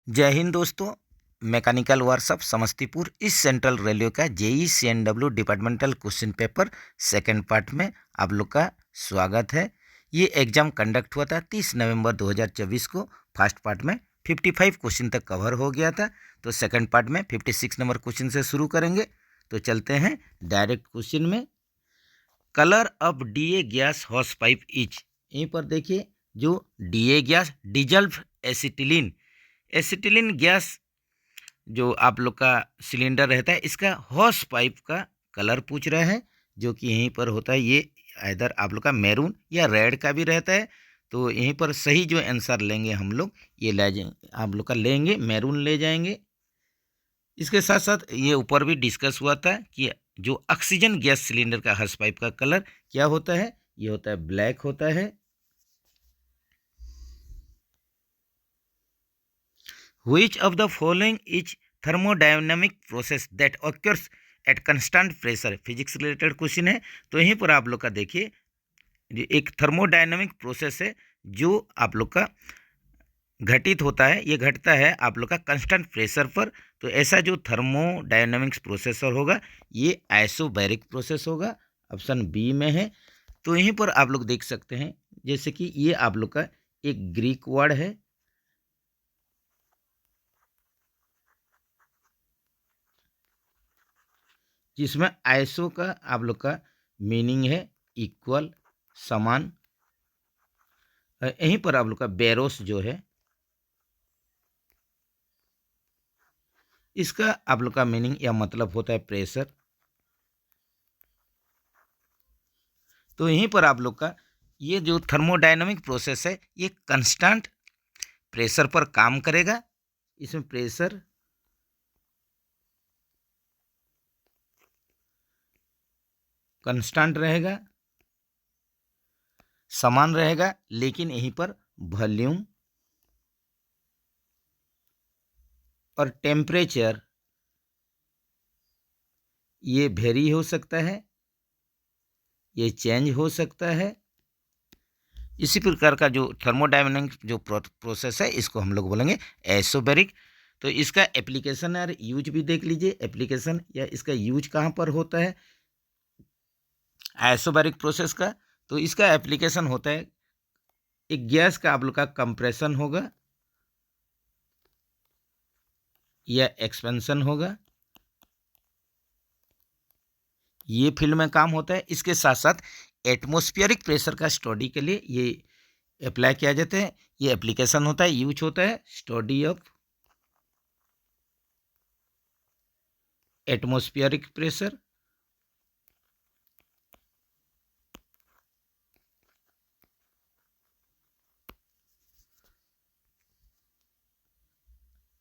जय हिंद दोस्तों। Mechanical workshop Samastipur इस सेंट्रल रेलवे का JE CNW departmental question paper second part में आप लोग का स्वागत है। ये एग्ज़ाम कंडक्ट हुआ था 30 नवंबर 2024 को। फर्स्ट पार्ट में 55 क्वेश्चन तक कवर हो गया था, तो सेकंड पार्ट में 56 नंबर क्वेश्चन से शुरू करेंगे। तो चलते हैं डायरेक्ट क्वेश्चन में। Colour of DA gas house pipe etch. यहीं पर देखिए, जो DA gas dissolved acetylene acetylene gas जो आप लोग का सिलेंडर रहता है, इसका हॉस पाइप का कलर पूछ रहे हैं, जो कि यहीं पर होता है। ये इधर आप लोग का मैरून या रेड का भी रहता है। तो यहीं पर सही जो आंसर लेंगे हम लोग, ये ले जाएंगे, आप लोग का लेंगे मैरून ले जाएंगे। इसके साथ साथ ये ऊपर भी डिस्कस हुआ था कि जो ऑक्सीजन गैस सिलेंडर का हॉस पाइप का कलर क्या होता है, ये होता है ब्लैक होता है। Which of the following is thermodynamic process that occurs at constant pressure? Physics related question है। तो यहीं पर आप लोग का देखिए, एक थर्मोडायनामिक प्रोसेस है जो आप लोग का घटित होता है, ये घटता है आप लोग का कांस्टेंट प्रेशर पर। तो ऐसा जो थर्मोडायनामिक्स प्रोसेसर होगा, ये आइसोबैरिक प्रोसेस होगा। ऑप्शन बी में है। तो यहीं पर आप लोग देख सकते हैं, जैसे कि ये आप लोग का एक ग्रीक वर्ड है, जिसमें आइसो का आप लोग का मीनिंग है इक्वल, समान। यहीं पर आप लोग का बेरोस जो है, इसका आप लोग का मीनिंग या मतलब होता है प्रेशर। तो यहीं पर आप लोग का ये जो थर्मोडायनामिक प्रोसेस है, ये कांस्टेंट प्रेशर पर काम करेगा। इसमें प्रेशर कांस्टेंट रहेगा, समान रहेगा, लेकिन यहीं पर वॉल्यूम और टेम्परेचर ये वेरी हो सकता है, ये चेंज हो सकता है। इसी प्रकार का जो थर्मोडायनामिक जो प्रोसेस है, इसको हम लोग बोलेंगे आइसोबैरिक। तो इसका एप्लीकेशन और यूज भी देख लीजिए, एप्लीकेशन या इसका यूज कहाँ पर होता है आइसोबैरिक प्रोसेस का। तो इसका एप्लीकेशन होता है, एक गैस का आप लोग का कंप्रेशन होगा या एक्सपेंशन होगा, ये फील्ड में काम होता है। इसके साथ साथ एटमॉस्फेरिक प्रेशर का स्टडी के लिए ये अप्लाई किया जाता है। ये एप्लीकेशन होता है, यूज होता है study of atmospheric pressure.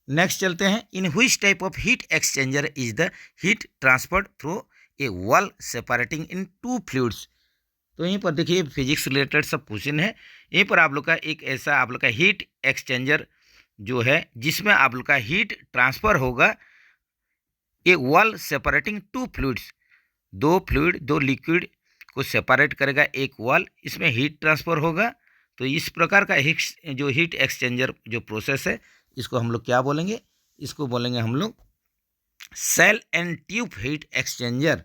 Next चलते हैं। In which type of heat exchanger is the heat transferred through a wall separating in two fluids. तो यहीं पर देखिए, फिजिक्स रिलेटेड सब क्वेश्चन है। यहीं पर आप लोग का एक ऐसा आप लोग का हीट एक्सचेंजर जो है, जिसमें आप लोग का हीट ट्रांसफर होगा ए वॉल सेपरेटिंग टू फ्लूइड्स। दो फ्लूइड, दो लिक्विड को सेपरेट करेगा एक वॉल, इसमें हीट ट्रांसफर होगा। तो इस प्रकार का जो हीट एक्सचेंजर जो प्रोसेस है, इसको हम लोग क्या बोलेंगे, इसको बोलेंगे हम लोग shell and tube heat exchanger.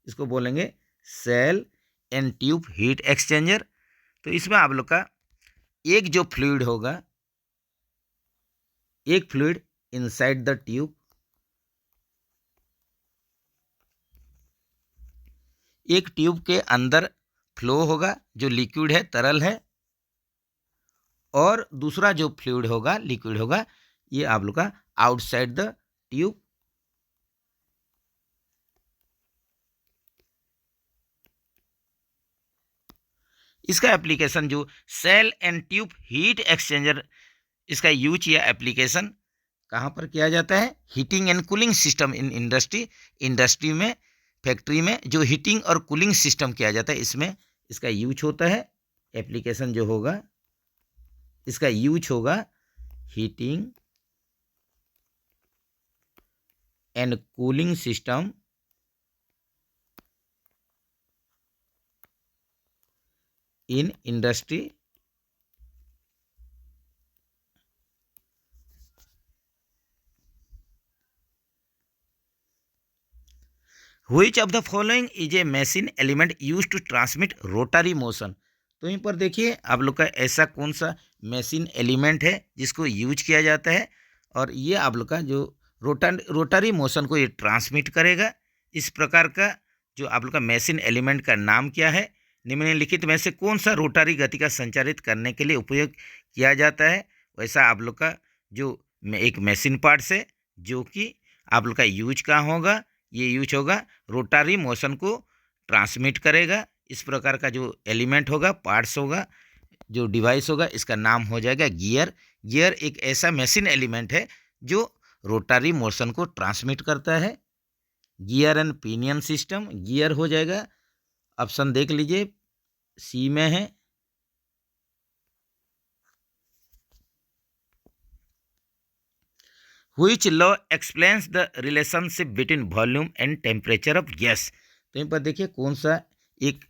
इसको बोलेंगे shell and tube heat exchanger. तो इसमें आप लोग का एक जो फ्लूइड होगा, एक फ्लूइड इनसाइड द ट्यूब, एक ट्यूब के अंदर फ्लो होगा जो लिक्विड है, तरल है, और दूसरा जो फ्लूइड होगा, लिक्विड होगा, ये आप लोग का आउटसाइड द ट्यूब। इसका एप्लीकेशन जो shell and tube heat exchanger, इसका यूज या एप्लीकेशन कहाँ पर किया जाता है, heating and cooling system in industry. Industry में, फैक्ट्री में जो हीटिंग और कूलिंग सिस्टम किया जाता है, इसमें इसका यूज होता है। एप्लीकेशन जो होगा, इसका यूज होगा heating and cooling system in industry which of the following is a machine element use to transmit rotary motion. तो यहीं पर देखिए आप लोग का ऐसा कौन सा मशीन एलिमेंट है जिसको यूज किया जाता है और ये आप लोग का जो रोटरी मोशन को ये ट्रांसमिट करेगा। इस प्रकार का जो आप लोग का मशीन एलिमेंट का नाम क्या है? निम्नलिखित में से कौन सा रोटरी गति का संचालित करने के लिए उपयोग किया जाता है? वैसा आप लोग का जो एक मशीन पार्ट्स है जो कि आप लोग का यूज कहाँ होगा? ये यूज होगा रोटरी मोशन को ट्रांसमिट करेगा। इस प्रकार का जो एलिमेंट होगा, पार्ट्स होगा, जो डिवाइस होगा, इसका नाम हो जाएगा गियर। गियर एक ऐसा मशीन एलिमेंट है जो रोटरी मोशन को ट्रांसमिट करता है। Gear and pinion system, gear हो जाएगा, ऑप्शन देख लीजिए सी में है। Which law explains the relationship between volume and temperature of gas? तो यहाँ पर देखिए कौन सा एक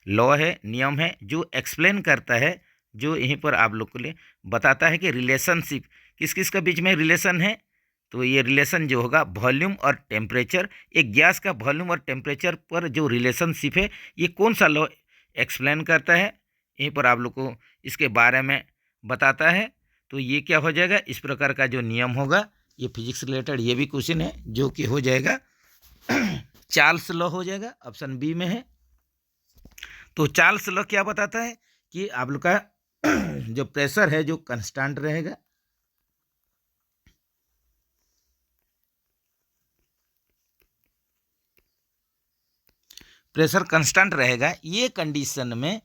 लॉ है, नियम है जो एक्सप्लेन करता है, जो यहीं पर आप लोग को लिए बताता है कि रिलेशनशिप किस किस का बीच में रिलेशन है। तो ये रिलेशन जो होगा वॉल्यूम और टेम्परेचर, एक गैस का वॉल्यूम और टेम्परेचर पर जो रिलेशनशिप है ये कौन सा लॉ एक्सप्लेन करता है, यहीं पर आप लोग को इसके बारे में बताता है। तो ये क्या हो जाएगा, इस प्रकार का जो नियम होगा, ये फिजिक्स रिलेटेड ये भी क्वेश्चन है जो कि हो जाएगा चार्ल्स लॉ हो जाएगा, ऑप्शन बी में है। तो चार्ल्स लॉ क्या बताता है कि आप लोग का जो प्रेशर है जो कांस्टेंट रहेगा, प्रेशर कांस्टेंट रहेगा। ये कंडीशन में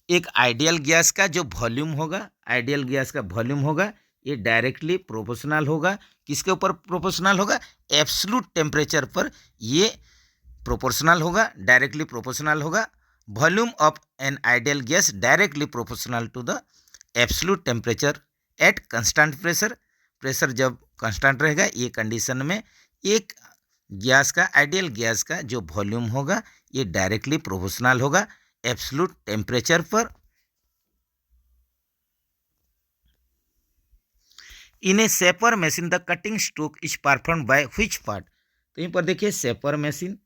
एक आइडियल गैस का जो वॉल्यूम होगा, आइडियल गैस का वॉल्यूम होगा, ये डायरेक्टली प्रोपोर्शनल होगा। किसके ऊपर प्रोपोर्शनल होगा? एब्सोल्यूट टेम्परेचर पर ये प्रोपोर्शनल होगा, डायरेक्टली प्रोपोर्शनल होगा। Volume of an ideal gas directly proportional to the absolute temperature at constant pressure. Pressure जब कांस्टेंट रहेगा, ये कंडीशन में एक गैस का, आइडियल गैस का जो वॉल्यूम होगा ये डायरेक्टली प्रोपोर्शनल होगा एब्सोल्यूट टेम्परेचर पर। In a shaper machine the cutting stroke is perform by which part. तो यहीं पर देखिए शेपर मशीन,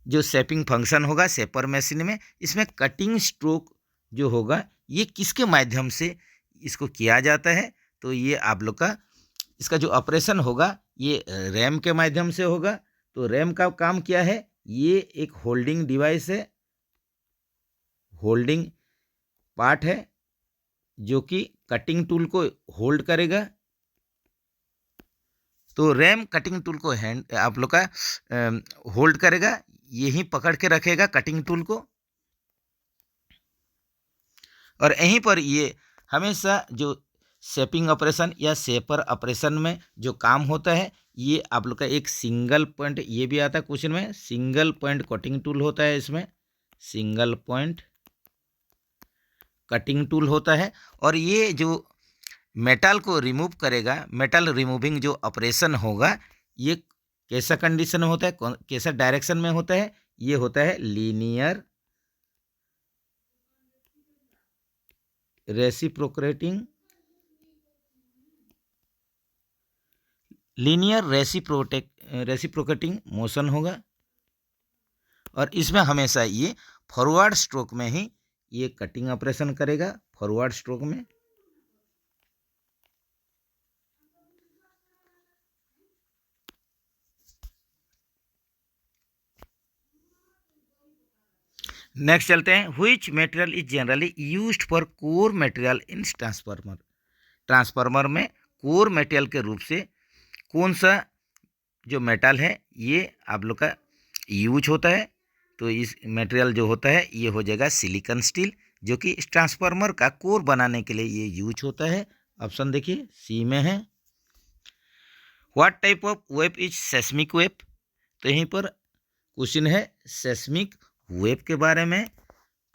जो शेपिंग फंक्शन होगा शेपर मशीन में, इसमें कटिंग स्ट्रोक जो होगा ये किसके माध्यम से इसको किया जाता है? तो ये आप लोग का इसका जो ऑपरेशन होगा ये रैम के माध्यम से होगा। तो रैम का काम क्या है? ये एक होल्डिंग डिवाइस है, होल्डिंग पार्ट है जो कि कटिंग टूल को होल्ड करेगा। तो रैम कटिंग टूल को हैंड आप लोग का होल्ड करेगा, यहीं पकड़ के रखेगा कटिंग टूल को, और यहीं पर ये हमेशा जो शेपिंग ऑपरेशन या शेपर ऑपरेशन में जो काम होता है, ये आप लोग का एक सिंगल पॉइंट, ये भी आता है क्वेश्चन में, सिंगल पॉइंट कटिंग टूल होता है, इसमें सिंगल पॉइंट कटिंग टूल होता है। और ये जो मेटल को रिमूव करेगा, मेटल रिमूविंग जो ऑपरेशन होगा, ये कैसा कंडीशन में होता है, कैसा डायरेक्शन में होता है? ये होता है linear reciprocating, linear reciprocating motion होगा। और इसमें हमेशा ये फॉरवर्ड स्ट्रोक में ही ये कटिंग ऑपरेशन करेगा, फॉरवर्ड स्ट्रोक में। नेक्स्ट चलते हैं, which material is generally used for core material in transformer. Transformer में कोर मटेरियल के रूप से कौन सा जो मेटल है ये आप लोग का यूज होता है? तो इस मटेरियल जो होता है ये हो जाएगा सिलिकॉन स्टील, जो कि इस ट्रांसफार्मर का कोर बनाने के लिए ये यूज होता है। ऑप्शन देखिए सी में है। What type of wave is seismic wave. तो यहीं पर क्वेश्चन है सेस्मिक वेव के बारे में।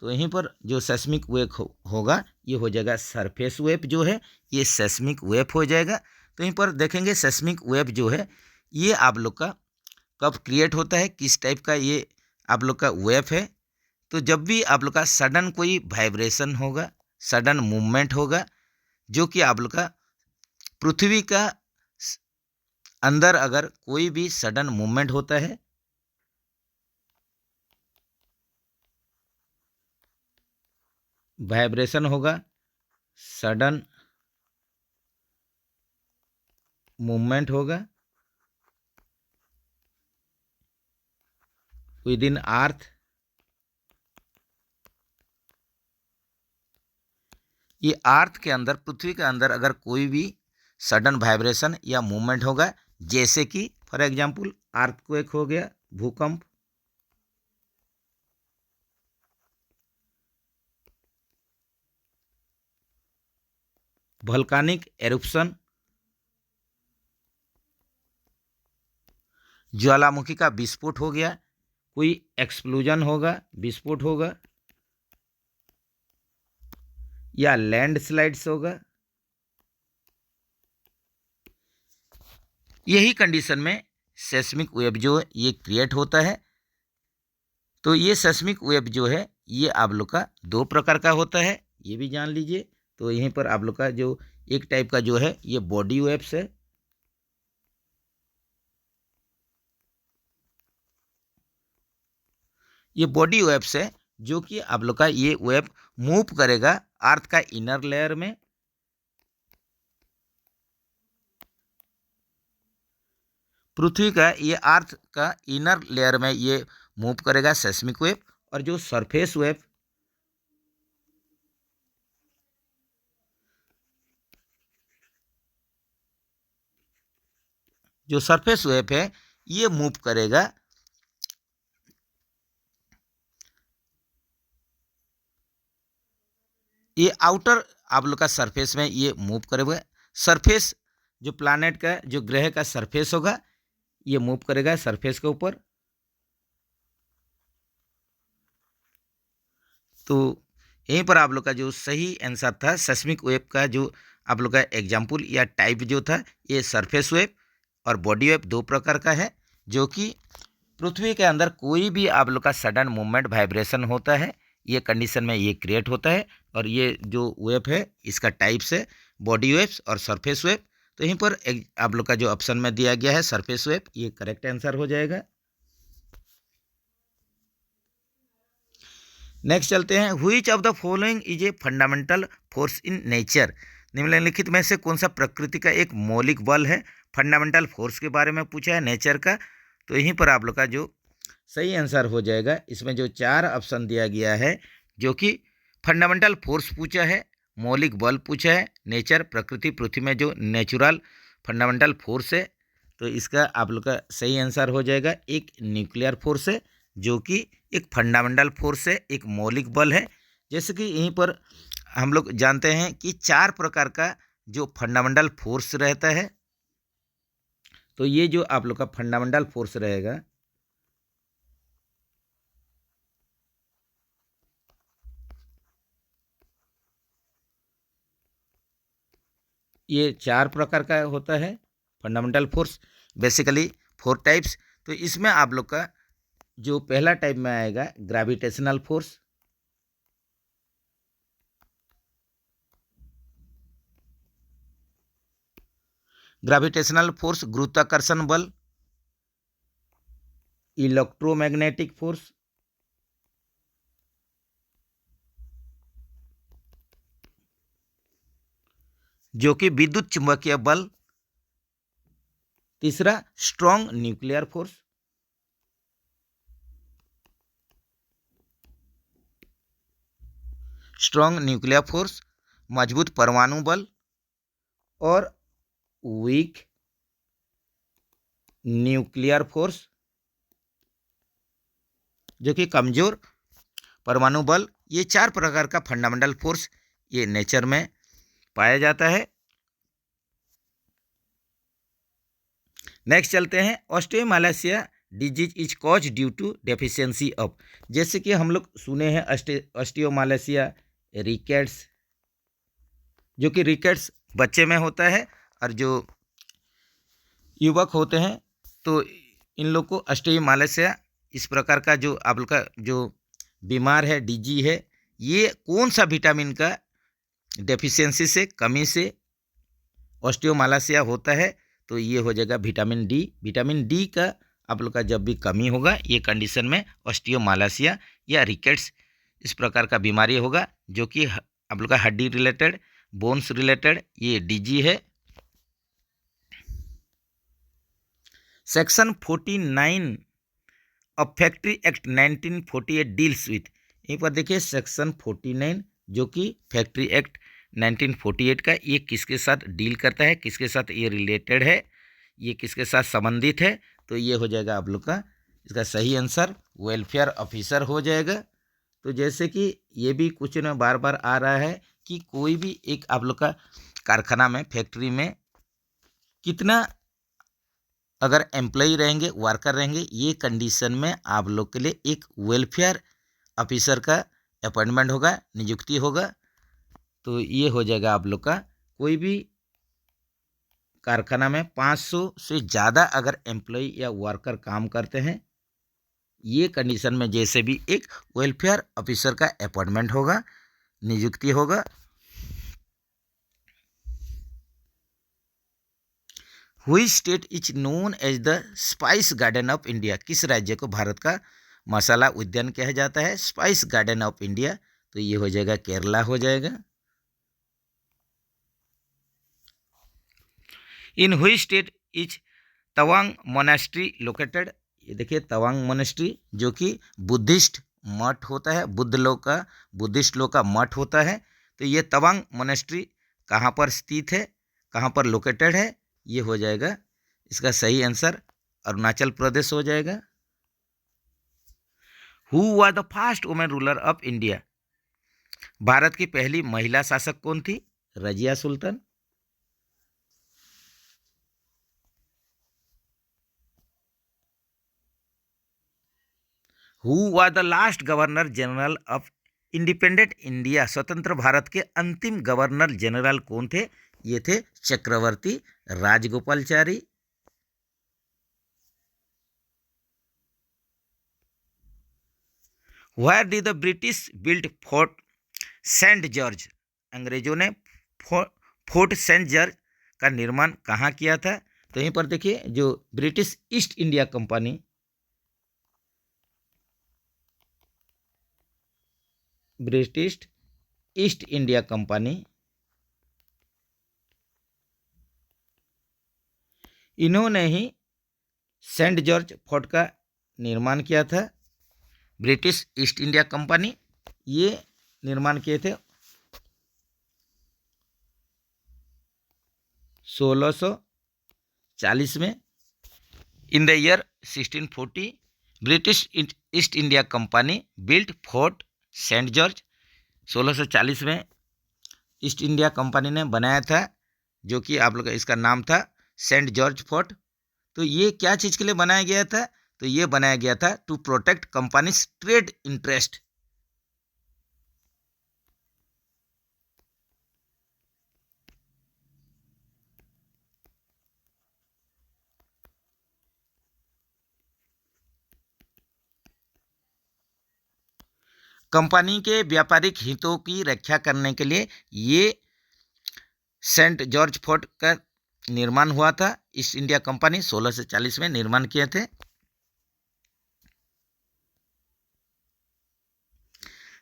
तो यहीं पर जो सेस्मिक वेव होगा ये हो जाएगा सरफेस वेव, जो है ये सेस्मिक वेव हो जाएगा। तो यहीं पर देखेंगे सेस्मिक वेव जो है ये आप लोग का कब क्रिएट होता है, किस टाइप का ये आप लोग का वेव है? तो जब भी आप लोग का सडन कोई वाइब्रेशन होगा, सडन मूवमेंट होगा, जो कि आप लोग का पृथ्वी का अंदर अगर कोई भी सडन मूवमेंट होता है वाइब्रेशन होगा, सडन मूवमेंट होगा विद इन अर्थ, ये अर्थ के अंदर, पृथ्वी के अंदर अगर कोई भी सडन वाइब्रेशन या मूवमेंट होगा, जैसे कि फॉर एग्जांपल अर्थक्वेक हो गया, भूकंप, वोल्केनिक एरुप्शन, ज्वालामुखी का विस्फोट हो गया, कोई एक्सप्लोजन होगा, विस्फोट होगा, या लैंडस्लाइड्स होगा। यही कंडीशन में सेस्मिक वेव जो ये क्रिएट होता है। तो ये सेस्मिक वेव जो है ये आप लोग का दो प्रकार का होता है, ये भी जान लीजिए। तो यहीं पर आप लोग का जो एक टाइप का जो है ये बॉडी वेव्स है, ये बॉडी वेव्स है जो कि आप लोग का ये वेव मूव करेगा अर्थ का इनर लेयर में, पृथ्वी का ये अर्थ का इनर लेयर में ये मूव करेगा सेस्मिक वेव। और जो सरफेस वेव, जो सरफेस वेव है ये मूव करेगा ये आउटर आप लोग का सरफेस में ये मूव करेगा। सरफेस जो प्लैनेट का, जो ग्रह का सरफेस होगा ये मूव करेगा सरफेस के ऊपर। तो यहीं पर आप लोग का जो सही आंसर था सेस्मिक वेव का, जो आप लोग का एग्जाम्पल या टाइप जो था ये सरफेस वेव और बॉडी वेव दो प्रकार का है, जो कि पृथ्वी के अंदर कोई भी आप लोग का सडन मूवमेंट वाइब्रेशन होता है, ये कंडीशन में ये क्रिएट होता है। और ये जो वेव है इसका टाइप्स है बॉडी वेव्स और सरफेस वेव। तो यहीं पर आप लोग का जो ऑप्शन में दिया गया है सरफेस वेव, ये करेक्ट आंसर हो जाएगा। नेक्स्ट चलते हैं, which of the following is a fundamental force in nature. निम्नलिखित में से कौन सा प्रकृति का एक मौलिक बल है। फंडामेंटल फोर्स के बारे में पूछा है नेचर का। तो यहीं पर आप लोग का जो सही आंसर हो जाएगा, इसमें जो चार ऑप्शन दिया गया है, जो कि फंडामेंटल फोर्स पूछा है, मौलिक बल पूछा है, नेचर प्रकृति, पृथ्वी में जो नेचुरल फंडामेंटल फोर्स है, तो इसका आप लोग का सही आंसर हो जाएगा एक न्यूक्लियर फोर्स है, जो कि एक फंडामेंटल फोर्स है, एक मौलिक बल है। जैसे कि यहीं पर हम लोग जानते हैं कि चार प्रकार का जो फंडामेंटल फोर्स रहता है। तो ये जो आप लोग का फंडामेंटल फोर्स रहेगा, ये चार प्रकार का होता है फंडामेंटल फोर्स, बेसिकली 4 टाइप्स। तो इसमें आप लोग का जो पहला टाइप में आएगा ग्रेविटेशनल फोर्स, ग्रेविटेशनल फोर्स गुरुत्वाकर्षण बल, इलेक्ट्रोमैग्नेटिक फोर्स, जो कि विद्युत चुंबकीय बल, तीसरा strong nuclear force, strong nuclear force मजबूत परमाणु बल, और वीक न्यूक्लियर फोर्स जो कि कमजोर परमाणु बल। ये चार प्रकार का फंडामेंटल फोर्स ये नेचर में पाया जाता है। नेक्स्ट चलते हैं, osteomalacia disease is cause due to deficiency of. जैसे कि हम लोग सुने हैं ऑस्टियोमालासिया रिकेट्स, जो कि रिकेट्स बच्चे में होता है, और जो युवक होते हैं तो इन लोग को ऑस्टियोमालासिया इस प्रकार का जो आप लोग का जो बीमार है, डीजी है, ये कौन सा विटामिन का डेफिशिएंसी से, कमी से ऑस्टियोमालासिया होता है। तो ये हो जाएगा विटामिन डी। विटामिन डी का आप लोग का जब भी कमी होगा, ये कंडीशन में ऑस्टियोमालासिया या रिकेट्स इस प्रकार का बीमारी होगा। जो कि आप लोग का हड्डी रिलेटेड, बोन्स रिलेटेड, ये डीजी है। सेक्शन 49 अब फैक्ट्री एक्ट 1948 डील्स विथ, यहीं पर देखिए सेक्शन 49 जो कि फैक्ट्री एक्ट 1948 का, ये किसके साथ डील करता है, किसके साथ ये रिलेटेड है, ये किसके साथ संबंधित है, तो ये हो जाएगा आप लोग का इसका सही आंसर वेलफेयर ऑफिसर हो जाएगा। तो जैसे कि ये भी कुछ ना बार बार आ रहा है कि कोई भी एक आप लोग का कारखाना में, फैक्ट्री में कितना अगर एम्प्लॉई रहेंगे, वर्कर रहेंगे, ये कंडीशन में आप लोग के लिए एक वेलफेयर ऑफिसर का अपॉइंटमेंट होगा, नियुक्ति होगा। तो ये हो जाएगा आप लोग का कोई भी कारखाना में 500 से ज़्यादा अगर एम्प्लॉई या वर्कर काम करते हैं, ये कंडीशन में जैसे भी एक वेलफेयर ऑफिसर का अपॉइंटमेंट होगा, नियुक्ति होगा। हुई state is known as the spice garden of India, किस राज्य को भारत का मसाला उद्यान कहा जाता है, स्पाइस गार्डन ऑफ इंडिया, तो ये हो जाएगा केरला हो जाएगा। इन हुई state is Tawang monastery located, ये देखिए तवांग मोनास्ट्री जो कि बुद्धिस्ट मठ होता है, बुद्धिस्ट लोग का मठ होता है। तो ये तवांग मोनास्ट्री कहाँ पर स्थित है, कहाँ पर लोकेटेड है, ये हो जाएगा इसका सही आंसर अरुणाचल प्रदेश हो जाएगा। Who was the first women ruler of India, Bharat की पहली महिला शासक कौन थी, Razia Sultan. Who was the last governor general of independent India, स्वतंत्र भारत के अंतिम गवर्नर जनरल कौन थे, ये थे Chakravarti Rajagopalachari. Where did the British build Fort Saint George, अंग्रेजों ने फोर्ट सेंट जॉर्ज का निर्माण कहाँ किया था, तो यहीं पर देखिए जो British East India company, British East India company, इन्होंने ही सेंट जॉर्ज फोर्ट का निर्माण किया था। ब्रिटिश ईस्ट इंडिया कंपनी ये निर्माण किए थे 1640 में। In the year 1640 British East India Company built Fort Saint George, 1640 में ईस्ट इंडिया कंपनी ने बनाया था, जो कि आप लोग इसका नाम था सेंट जॉर्ज फोर्ट। तो ये क्या चीज़ के लिए बनाया गया था, तो ये बनाया गया था to protect company's trade interest. Company के व्यापारिक हितों की रक्षा करने के लिए ये सेंट जॉर्ज फोर्ट का निर्माण हुआ था। ईस्ट इंडिया कंपनी 1640 में निर्माण किए थे।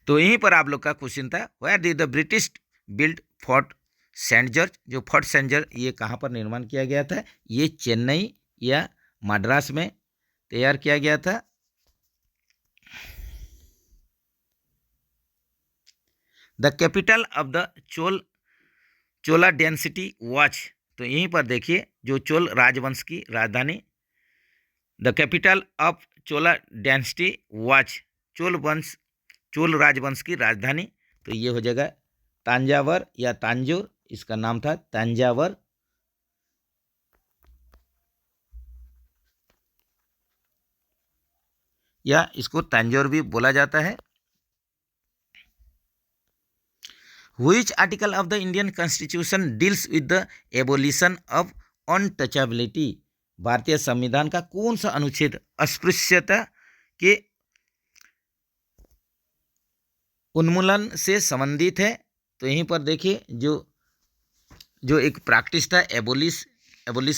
तो यहीं पर आप लोग का क्वेश्चन था, where did the British build Fort Saint George, जो फोर्ट सेंट जॉर्ज ये कहाँ पर निर्माण किया गया था, ये चेन्नई या मद्रास में तैयार किया गया था। The capital of the Chola density watch, तो यहीं पर देखिए जो चोल राजवंश की राजधानी, the capital of Chola density watch, Chola राजवंश की राजधानी, तो ये हो जाएगा तांजावर या तांजोर, इसका नाम था तांजावर। या इसको तांजोर भी बोला जाता है। Which article of the Indian Constitution deals with the abolition of untouchability, भारतीय संविधान का कौन सा अनुच्छेद अस्पृश्यता के उन्मूलन से संबंधित है, तो यहीं पर देखिए जो एक प्रैक्टिस था एबोलिश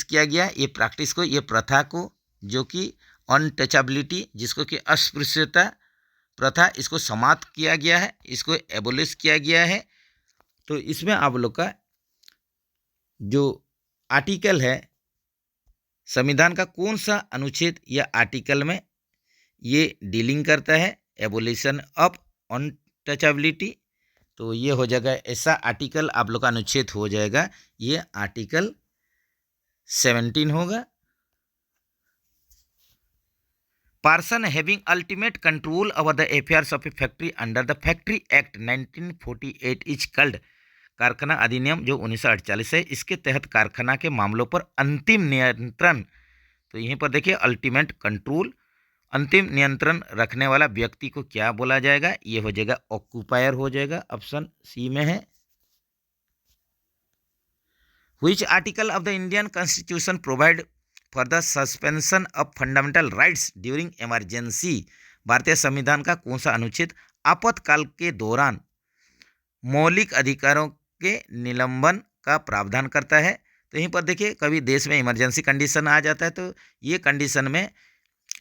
किया गया, ये प्रैक्टिस को, ये प्रथा को, जो कि अनटचेबिलिटी जिसको कि अस्पृश्यता प्रथा इसको समाप्त किया गया है, इसको एबोलिश किया गया है। तो इसमें आप लोग का जो आर्टिकल है, संविधान का कौन सा अनुच्छेद या आर्टिकल में ये डीलिंग करता है एबोलिशन ऑफ अनटचेबिलिटी। तो ये हो जाएगा ऐसा आर्टिकल, आप लोग का अनुच्छेद हो जाएगा ये आर्टिकल 17 होगा। Person having ultimate control over the affairs of a factory under the factory act 1948 is called. कारखाना अधिनियम जो 1948 है, इसके तहत कारखाना के मामलों पर अंतिम नियंत्रण, तो यहीं पर देखिए अल्टीमेट कंट्रोल, अंतिम नियंत्रण रखने वाला व्यक्ति को क्या बोला जाएगा, ये हो जाएगा ऑक्यूपायर हो जाएगा, ऑप्शन सी में है। Which article of the Indian constitution provide for the suspension of fundamental rights during emergency. भारतीय संविधान का कौन सा अनुच्छेद आपातकाल के दौरान मौलिक अधिकारों के निलंबन का प्रावधान करता है। तो यहीं पर देखिए कभी देश में इमरजेंसी कंडीशन आ जाता है, तो ये कंडीशन में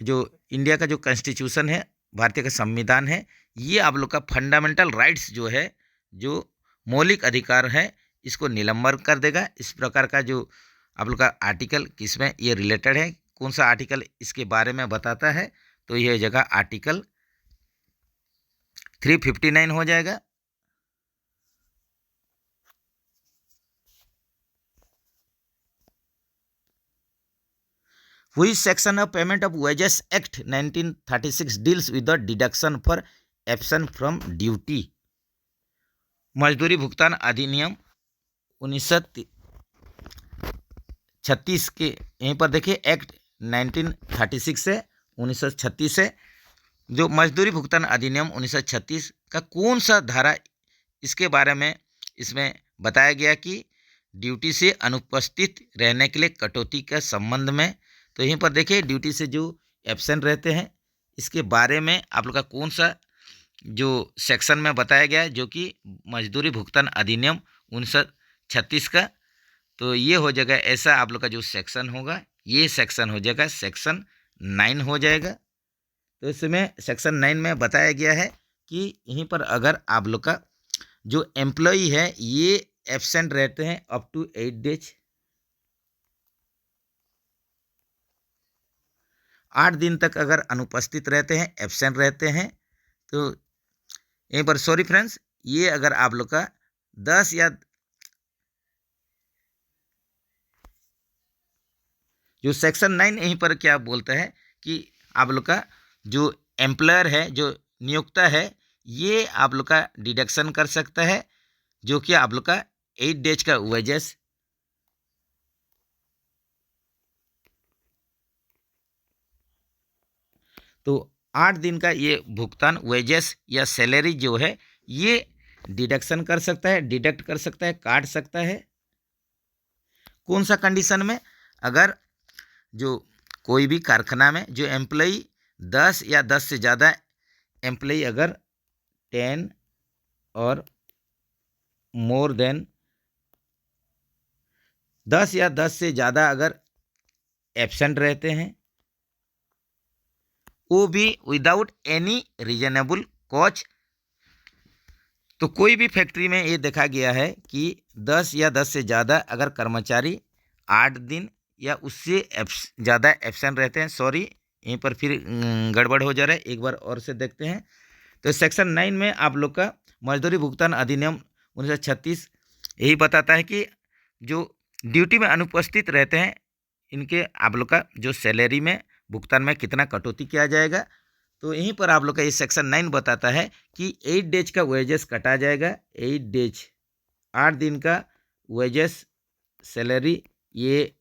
जो इंडिया का जो कॉन्स्टिट्यूशन है, भारतीय का संविधान है, ये आप लोग का फंडामेंटल राइट्स जो है, जो मौलिक अधिकार है, इसको निलंबन कर देगा। इस प्रकार का जो आप लोग का आर्टिकल किसमें ये रिलेटेड है, कौन सा आर्टिकल इसके बारे में बताता है, तो ये जगह आर्टिकल 359 हो जाएगा। Which section of Payment of Wages Act 1936 deals with the deduction for absence from duty? मजदूरी भुगतान अधिनियम 1936 के यहीं पर देखिए एक्ट 1936 से 1936 है। जो मजदूरी भुगतान अधिनियम 1936 का कौन सा धारा इसके बारे में इसमें बताया गया कि ड्यूटी से अनुपस्थित रहने के लिए कटौती के संबंध में। तो यहीं पर देखिए ड्यूटी से जो एब्सेंट रहते हैं इसके बारे में आप लोग का कौन सा जो सेक्शन में बताया गया है, जो कि मजदूरी भुगतान अधिनियम 1936 का। तो ये हो जाएगा ऐसा आप लोग का जो सेक्शन होगा, ये सेक्शन हो जाएगा सेक्शन 9 हो जाएगा। तो इसमें सेक्शन 9 में बताया गया है कि यहीं पर अगर आप लोग का जो एम्प्लॉई है ये एब्सेंट रहते हैं अप टू 8 डेज, 8 दिन तक अगर अनुपस्थित रहते हैं, एब्सेंट रहते हैं, तो यहीं पर सॉरी फ्रेंड्स, ये अगर आप लोग का 10 या जो सेक्शन 9 यहीं पर क्या बोलता है कि आप लोग का जो एम्प्लॉयर है, जो नियोक्ता है, ये आप लोग का डिडक्शन कर सकता है, जो कि आप लोग का 8 डेज का वेजेस, तो 8 दिन का ये भुगतान वेजेस या सैलरी जो है ये डिडक्शन कर सकता है, डिडक्ट कर सकता है, काट सकता है। कौन सा कंडीशन में, अगर जो कोई भी कारखाना में जो एम्प्लॉई 10 या 10 से ज़्यादा एम्प्लॉई अगर 10 और मोर देन 10 या 10 से ज़्यादा अगर एब्सेंट रहते हैं, वो भी विदाउट एनी रीजनेबल कॉज। तो कोई भी फैक्ट्री में ये देखा गया है कि 10 या 10 से ज़्यादा अगर कर्मचारी 8 दिन या उससे ज़्यादा एब्सेंट रहते हैं, सॉरी यहीं पर फिर गड़बड़ हो जा रहा है, एक बार और से देखते हैं। तो सेक्शन 9 में आप लोग का मजदूरी भुगतान अधिनियम 1936 यही बताता है कि जो ड्यूटी में अनुपस्थित रहते हैं इनके आप लोग का जो सैलरी में भुगतान में कितना कटौती किया जाएगा। तो यहीं पर आप लोग का ये सेक्शन 9 बताता है कि 8 डेज का वेजेस कटा जाएगा, 8 डेज 8 दिन का वेजेस सैलरी ये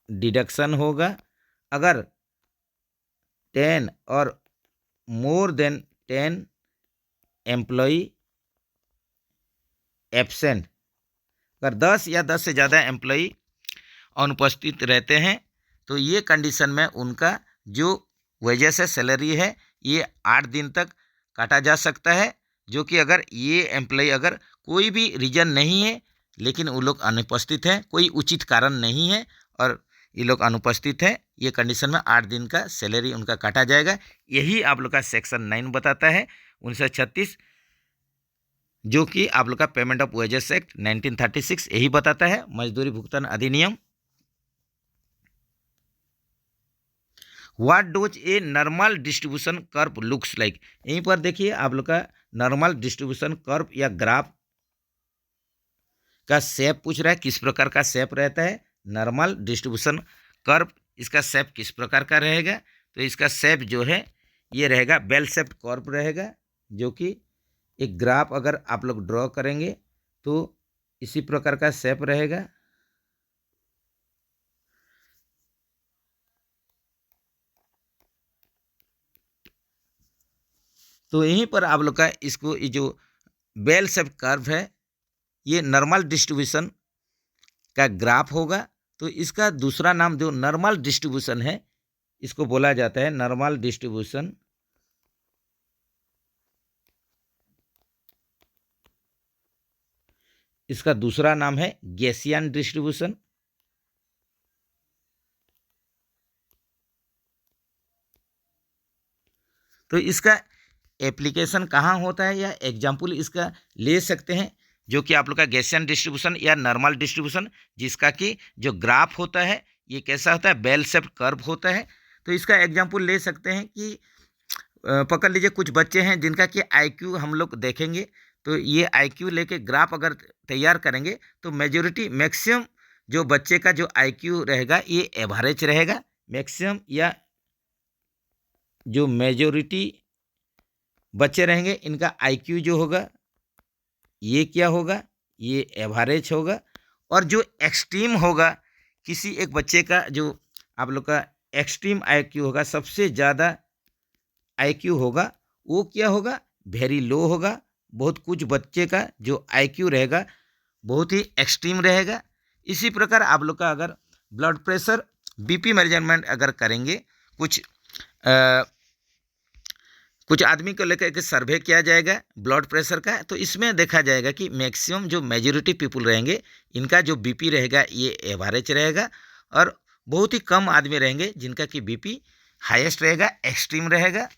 डिडक्शन होगा। अगर 10 और मोर देन 10 एम्प्लॉई एब्सेंट, अगर 10 या 10 से ज़्यादा एम्प्लॉई अनुपस्थित रहते हैं, तो ये कंडीशन में उनका जो वेजेस है, सैलरी है, ये 8 दिन तक काटा जा सकता है। जो कि अगर ये एम्प्लॉई अगर कोई भी रीज़न नहीं है, लेकिन वो लोग अनुपस्थित हैं, कोई उचित कारण नहीं है, और ये लोग अनुपस्थित हैं, ये कंडीशन में 8 दिन का सैलरी उनका काटा जाएगा। यही आप लोग का सेक्शन 9 बताता है 1936, जो कि आप लोग का पेमेंट ऑफ वेजेस एक्ट 1936 यही बताता है, मजदूरी भुगतान अधिनियम। What dose a normal distribution curve looks like, यहीं पर देखिए आप लोग का नॉर्मल डिस्ट्रीब्यूशन कर्व या ग्राफ का शेप पूछ रहा है, किस प्रकार का शेप रहता है। नॉर्मल डिस्ट्रीब्यूशन कर्व, इसका शेप किस प्रकार का रहेगा, तो इसका शेप जो है ये रहेगा बेल शेप्ड कर्व रहेगा, जो कि एक ग्राफ अगर आप लोग ड्रॉ करेंगे तो इसी प्रकार का शेप रहेगा। तो यहीं पर आप लोग का इसको ये जो बेल शेप्ड कर्व है ये नॉर्मल डिस्ट्रीब्यूशन का ग्राफ होगा। तो इसका दूसरा नाम जो नॉर्मल डिस्ट्रीब्यूशन है इसको बोला जाता है नॉर्मल डिस्ट्रीब्यूशन। इसका दूसरा नाम है गैसियन डिस्ट्रीब्यूशन। तो इसका एप्लीकेशन कहाँ होता है या एग्जाम्पल इसका ले सकते हैं, जो कि आप लोग का गैसियन डिस्ट्रीब्यूशन या नॉर्मल डिस्ट्रीब्यूशन, जिसका कि जो ग्राफ होता है ये कैसा होता है, बेल शेप्ड कर्व होता है। तो इसका एग्जाम्पल ले सकते हैं कि पकड़ लीजिए कुछ बच्चे हैं जिनका कि आईक्यू हम लोग देखेंगे, तो ये आईक्यू लेके ग्राफ अगर तैयार करेंगे तो मेजॉरिटी मैक्सिमम जो बच्चे का जो आईक्यू रहेगा ये एवरेज रहेगा। मैक्सिमम या जो मेजॉरिटी बच्चे रहेंगे इनका आईक्यू जो होगा ये क्या होगा, ये एवरेज होगा। और जो एक्सट्रीम होगा किसी एक बच्चे का, जो आप लोग का एक्सट्रीम आईक्यू होगा, सबसे ज़्यादा आईक्यू होगा, वो क्या होगा, वेरी लो होगा। बहुत कुछ बच्चे का जो आईक्यू रहेगा बहुत ही एक्सट्रीम रहेगा। इसी प्रकार आप लोग का अगर ब्लड प्रेशर बीपी मेजरमेंट अगर करेंगे, कुछ आदमी को लेकर के सर्वे किया जाएगा ब्लड प्रेशर का, तो इसमें देखा जाएगा कि मैक्सिमम जो मेजॉरिटी पीपल रहेंगे इनका जो बीपी रहेगा ये एवरेज रहेगा, और बहुत ही कम आदमी रहेंगे जिनका कि बीपी हाईएस्ट रहेगा, एक्सट्रीम रहेगा।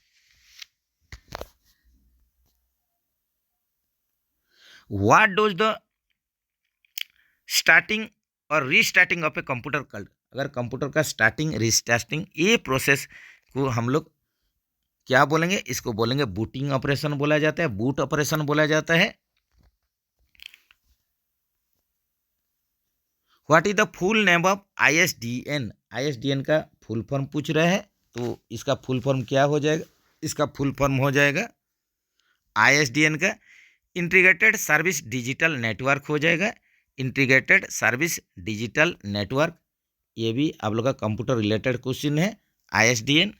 व्हाट डोज द स्टार्टिंग और restarting of a computer called, अगर कंप्यूटर का स्टार्टिंग रीस्टार्टिंग ये प्रोसेस को हम लोग क्या बोलेंगे, इसको बोलेंगे बूटिंग ऑपरेशन बोला जाता है, बूट ऑपरेशन बोला जाता है। What is the full name of ISDN, ISDN का फुल फॉर्म पूछ रहा है, तो इसका फुल फॉर्म क्या हो जाएगा, इसका फुल फॉर्म हो जाएगा ISDN का इंटीग्रेटेड सर्विस डिजिटल नेटवर्क हो जाएगा। इंटीग्रेटेड सर्विस डिजिटल नेटवर्क, ये भी आप लोग का कंप्यूटर रिलेटेड क्वेश्चन है ISDN।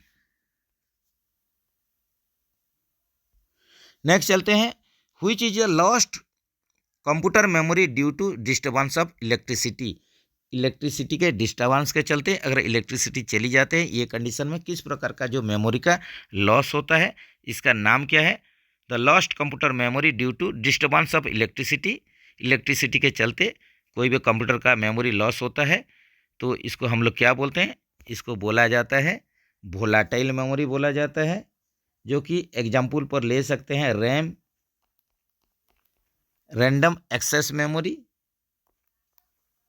नेक्स्ट चलते हैं, which is a lost computer memory due to disturbance of electricity, electricity के डिस्टर्बेंस के चलते अगर इलेक्ट्रिसिटी चली जाते हैं ये कंडीशन में किस प्रकार का जो मेमोरी का लॉस होता है, इसका नाम क्या है, the lost computer memory due to disturbance of electricity. Electricity के चलते कोई भी कंप्यूटर का मेमोरी लॉस होता है तो इसको हम लोग क्या बोलते हैं, इसको बोला जाता है वोलाटाइल मेमोरी बोला जाता है, जो कि एग्जाम्पल पर ले सकते हैं RAM, random access memory,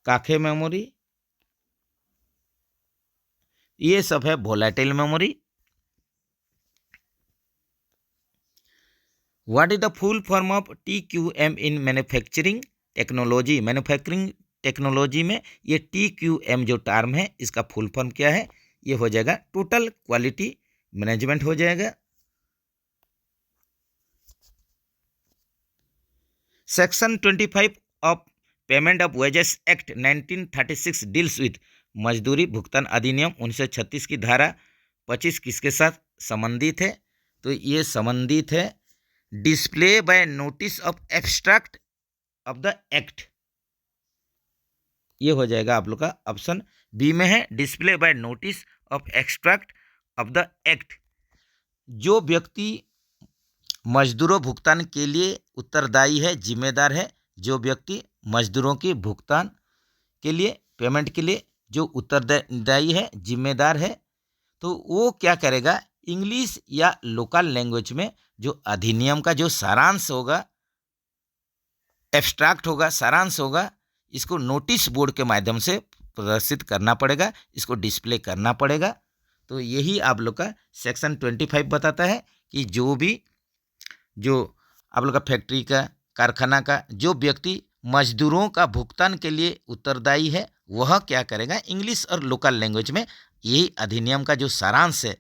cache memory, ये सब है volatile memory. What is the full form of TQM in manufacturing technology, manufacturing technology में ये TQM जो टर्म है इसका फुल फॉर्म क्या है, ये हो जाएगा टोटल क्वालिटी मैनेजमेंट हो जाएगा। Section 25 of payment of wages act 1936 deals with, मजदूरी भुगतान अधिनियम 1936 की धारा 25 किसके साथ संबंधित है, तो ये संबंधित है display bye notice of abstract of the act, ये हो जाएगा आप लोग का ऑप्शन बी में है display bye notice of extract of the act. जो व्यक्ति मजदूरों भुगतान के लिए उत्तरदायी है, जिम्मेदार है, जो व्यक्ति मजदूरों के भुगतान के लिए पेमेंट के लिए जो उत्तरदायी है, जिम्मेदार है, तो वो क्या करेगा, इंग्लिश या लोकल लैंग्वेज में जो अधिनियम का जो सारांश होगा, एब्स्ट्रैक्ट होगा, सारांश होगा, इसको नोटिस बोर्ड के माध्यम से प्रदर्शित करना पड़ेगा, इसको डिस्प्ले करना पड़ेगा। तो यही आप लोग का सेक्शन 25 बताता है कि जो आप लोग का फैक्ट्री का, कारखाना का जो व्यक्ति मजदूरों का भुगतान के लिए उत्तरदायी है, वह क्या करेगा, इंग्लिश और लोकल लैंग्वेज में यही अधिनियम का जो सारांश है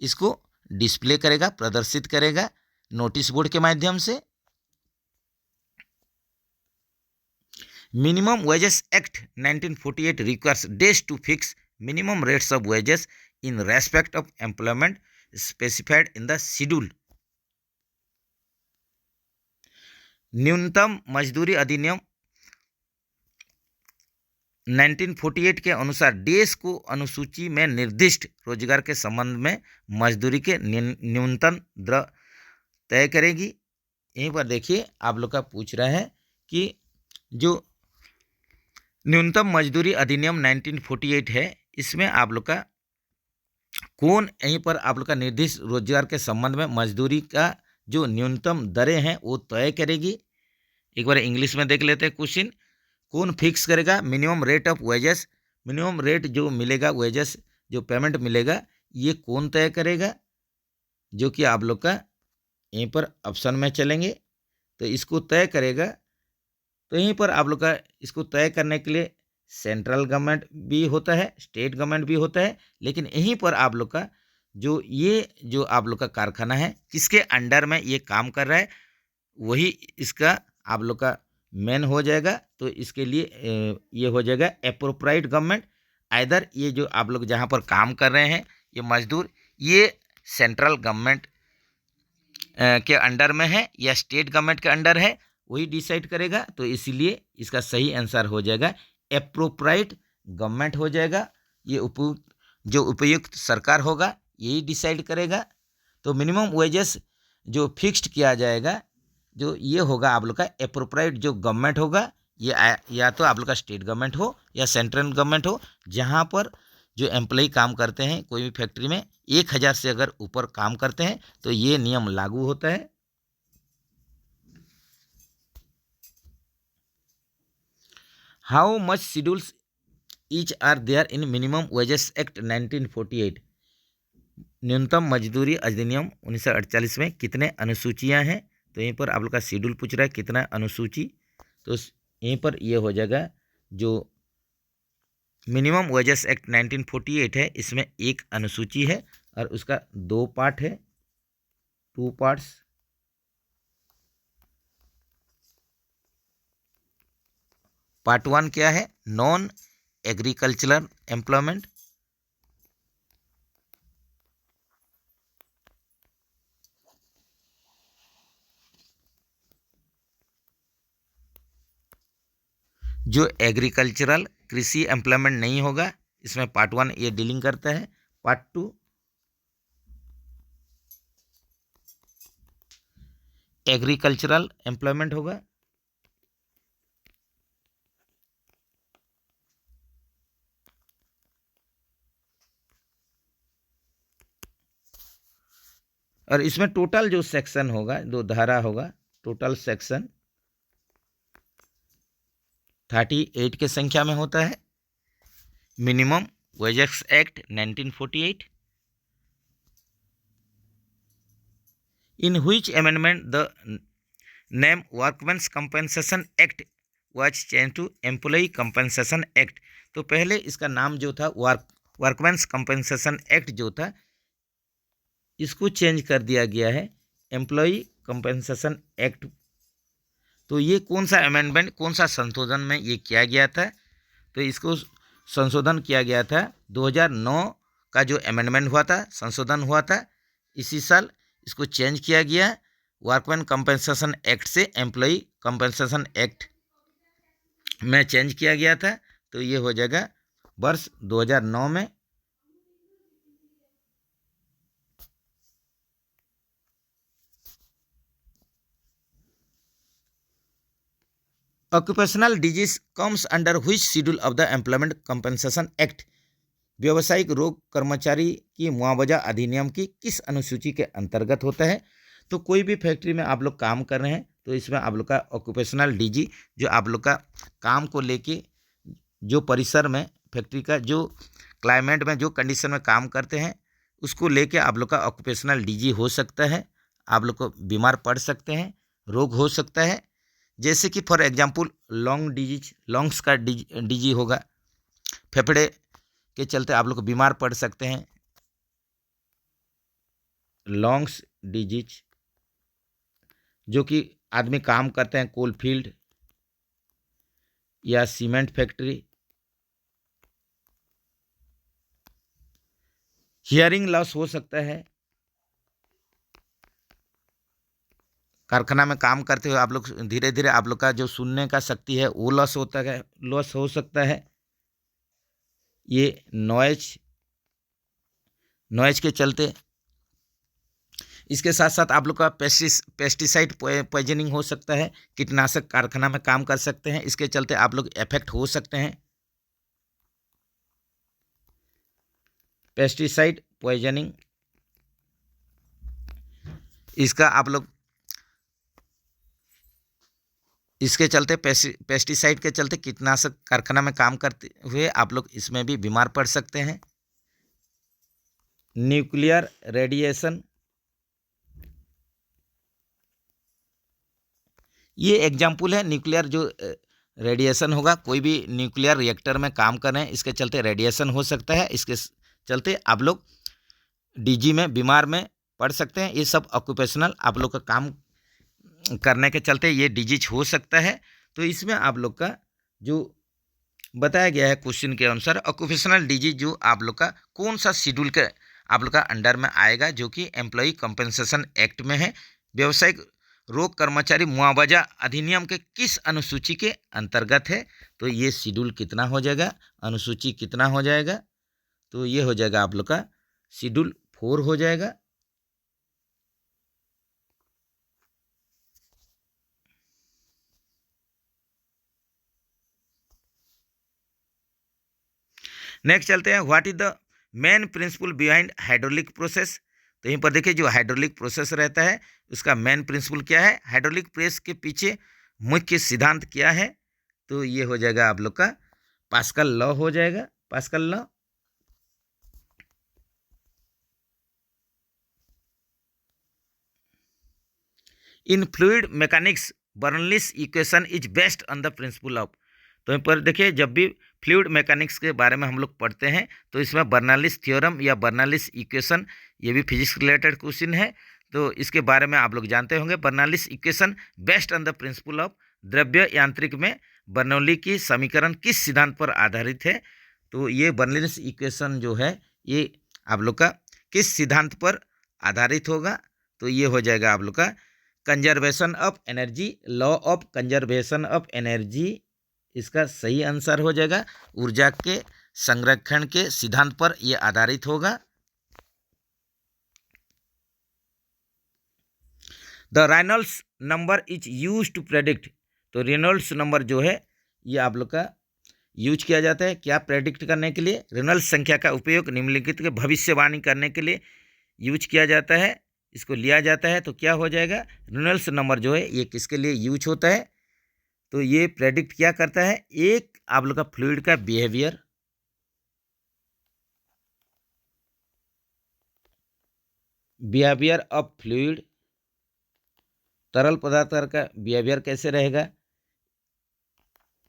इसको डिस्प्ले करेगा, प्रदर्शित करेगा नोटिस बोर्ड के माध्यम से। Minimum wages act 1948 requires days to fix minimum rates of wages in respect of employment specified in the schedule. न्यूनतम मजदूरी अधिनियम 1948 के अनुसार देश को अनुसूची में निर्दिष्ट रोजगार के संबंध में मजदूरी के न्यूनतम दर तय करेगी। यहीं पर देखिए आप लोग का पूछ रहा है कि जो न्यूनतम मजदूरी अधिनियम 1948 है, इसमें आप लोग का कौन, यहीं पर आप लोग का निर्दिष्ट रोजगार के संबंध में मजदूरी का जो न्यूनतम दरें हैं वो तय करेगी। एक बार इंग्लिश में देख लेते हैं क्वेश्चन। कौन फिक्स करेगा, minimum rate of wages, minimum rate जो मिलेगा, वेजेस जो पेमेंट मिलेगा, ये कौन तय करेगा, जो कि आप लोग का यहीं पर ऑप्शन में चलेंगे तो इसको तय करेगा। तो यहीं पर आप लोग का इसको तय करने के लिए सेंट्रल गवर्नमेंट भी होता है, स्टेट गवर्नमेंट भी होता है, लेकिन यहीं पर आप लोग का जो आप लोग का कारखाना है किसके अंडर में ये काम कर रहा है, वही इसका आप लोग का मेन हो जाएगा। तो इसके लिए ये हो जाएगा एप्रोप्राइट गवर्नमेंट। आइदर ये जो आप लोग जहाँ पर काम कर रहे हैं ये मजदूर, ये सेंट्रल गवर्नमेंट के अंडर में है या स्टेट गवर्नमेंट के अंडर है, वही डिसाइड करेगा। तो इसीलिए इसका सही आंसर हो जाएगा एप्रोप्राइट गवर्नमेंट हो जाएगा। ये जो उपयुक्त सरकार होगा यही डिसाइड करेगा। तो मिनिमम वेजेस जो फिक्स्ड किया जाएगा, जो ये होगा आप लोग का एप्रोप्राइट जो गवर्नमेंट होगा, ये या तो आप लोग का स्टेट गवर्नमेंट हो या सेंट्रल गवर्नमेंट हो, जहाँ पर जो एम्प्लॉय काम करते हैं कोई भी फैक्ट्री में 1000 से अगर ऊपर काम करते हैं तो ये नियम लागू होता है। How much schedules each are there in minimum wages act 1948। न्यूनतम मजदूरी अधिनियम 1948 में कितने अनुसूचियां हैं, तो यहीं पर आप लोग का शेड्यूल पूछ रहा है कितना अनुसूची। तो यहीं पर ये हो जाएगा जो मिनिमम वेजेस एक्ट 1948 है, इसमें एक अनुसूची है और उसका 2 पार्ट है, 2 पार्ट्स। पार्ट 1 क्या है, नॉन एग्रीकल्चरल एम्प्लॉयमेंट। जो एग्रीकल्चरल कृषि एम्प्लॉयमेंट नहीं होगा, इसमें पार्ट 1 ये डीलिंग करता है। पार्ट 2 एग्रीकल्चरल एम्प्लॉयमेंट होगा। और इसमें टोटल जो सेक्शन होगा, जो धारा होगा, टोटल सेक्शन 38 के संख्या में होता है। Minimum wages act 1948, in which amendment the name workmen's compensation act was change to employ compensation act. तो पहले इसका नाम जो था वर्कमेंस कंपनसेशन एक्ट जो था, इसको चेंज कर दिया गया है एम्प्लॉय कंपनसेशन एक्ट। तो ये कौन सा अमेंडमेंट, कौन सा संशोधन में ये किया गया था, तो इसको संशोधन किया गया था 2009 का जो अमेंडमेंट हुआ था, संशोधन हुआ था, इसी साल इसको चेंज किया गया वर्कमैन कंपनसेशन एक्ट से एम्प्लॉय कंपनसेशन एक्ट में चेंज किया गया था। तो ये हो जाएगा वर्ष 2009 में। Occupational disease comes under which schedule of the employment compensation act, व्यावसायिक रोग कर्मचारी की मुआवजा अधिनियम की किस अनुसूची के अंतर्गत होता है। तो कोई भी फैक्ट्री में आप लोग काम कर रहे हैं तो इसमें आप लोग का ऑक्यूपेशनल डिजीज जो आप लोग का काम को लेके जो परिसर में फैक्ट्री का जो क्लाइमेट में जो कंडीशन में काम करते हैं उसको लेके आप लोग का ऑक्यूपेशनल डिजीज हो सकता है। आप लोग को बीमार पड़ सकते हैं, रोग हो सकता है, जैसे कि for example long disease, longs का डिजीज होगा, फेफड़े के चलते आप लोग को बीमार पड़ सकते हैं। लॉन्ग्स डिजीज जो कि आदमी काम करते हैं कोल फील्ड या सीमेंट फैक्ट्री। हियरिंग लॉस हो सकता है, कारखाना में काम करते हुए आप लोग धीरे धीरे आप लोग का जो सुनने का शक्ति है वो लॉस होता है, लॉस हो सकता है। ये नॉइज के चलते, इसके साथ साथ आप लोग का पेस्टिसाइड पॉइजनिंग हो सकता है, कीटनाशक कारखाना में काम कर सकते हैं, इसके चलते आप लोग इफेक्ट हो सकते हैं। पेस्टिसाइड पॉइजनिंग, इसका आप लोग इसके चलते पेस्टिसाइड के चलते कीटनाशक कारखाना में काम करते हुए आप लोग इसमें भी बीमार पड़ सकते हैं। न्यूक्लियर रेडिएशन, ये एग्जाम्पल है। न्यूक्लियर जो रेडिएशन होगा, कोई भी न्यूक्लियर रिएक्टर में काम कर रहे हैं इसके चलते रेडिएशन हो सकता है, इसके चलते आप लोग डीजी में बीमार में पड़ सकते हैं। ये सब ऑक्यूपेशनल आप लोग का काम करने के चलते ये डिजीज हो सकता है। तो इसमें आप लोग का जो बताया गया है क्वेश्चन के अनुसार ऑक्यूपेशनल डिजीज जो आप लोग का कौन सा शेड्यूल के आप लोग का अंडर में आएगा, जो कि एम्प्लॉय कंपनसेशन एक्ट में है, व्यावसायिक रोग कर्मचारी मुआवजा अधिनियम के किस अनुसूची के अंतर्गत है। तो ये शेड्यूल कितना हो जाएगा, अनुसूची कितना हो जाएगा, तो ये हो जाएगा आप लोग का शेड्यूल 4 हो जाएगा। नेक्स्ट चलते हैं, what is the main principle behind hydraulic process. तो यहीं पर देखिए जो हाइड्रोलिक प्रोसेस रहता है उसका मेन प्रिंसिपल क्या है, हाइड्रोलिक प्रेस के पीछे मुख्य सिद्धांत क्या है। तो ये हो जाएगा आप लोग का पास्कल लॉ हो जाएगा, pascal law. In fluid mechanics Bernoulli's equation is based on the principle of. तो यहाँ पर देखिए जब भी फ्लूइड मैकेनिक्स के बारे में हम लोग पढ़ते हैं तो इसमें बर्नौलीज थ्योरम या बर्नौलीज इक्वेशन, ये भी फिजिक्स रिलेटेड क्वेश्चन है, तो इसके बारे में आप लोग जानते होंगे। Bernoulli's equation based on the principle of, द्रव्य यांत्रिक में बर्नौली की समीकरण किस सिद्धांत पर आधारित है। तो ये बर्नौलीज इक्वेशन जो है ये आप लोग का किस सिद्धांत पर आधारित होगा। तो ये हो जाएगा आप लोग का conservation of energy, law of conservation of energy, इसका सही आंसर हो जाएगा। ऊर्जा के संरक्षण के सिद्धांत पर यह आधारित होगा। The Reynolds number is use to predict. तो रेनॉल्ड्स नंबर जो है ये आप लोग का यूज किया जाता है क्या, प्रेडिक्ट करने के लिए। रेनॉल्ड्स संख्या का उपयोग निम्नलिखित के भविष्यवाणी करने के लिए यूज किया जाता है, इसको लिया जाता है। तो क्या हो जाएगा, रेनॉल्ड्स नंबर जो है ये किसके लिए यूज होता है। तो ये प्रेडिक्ट क्या करता है, एक आप लोग का फ्लूइड का बिहेवियर ऑफ फ्लूइड, तरल पदार्थ का बिहेवियर कैसे रहेगा,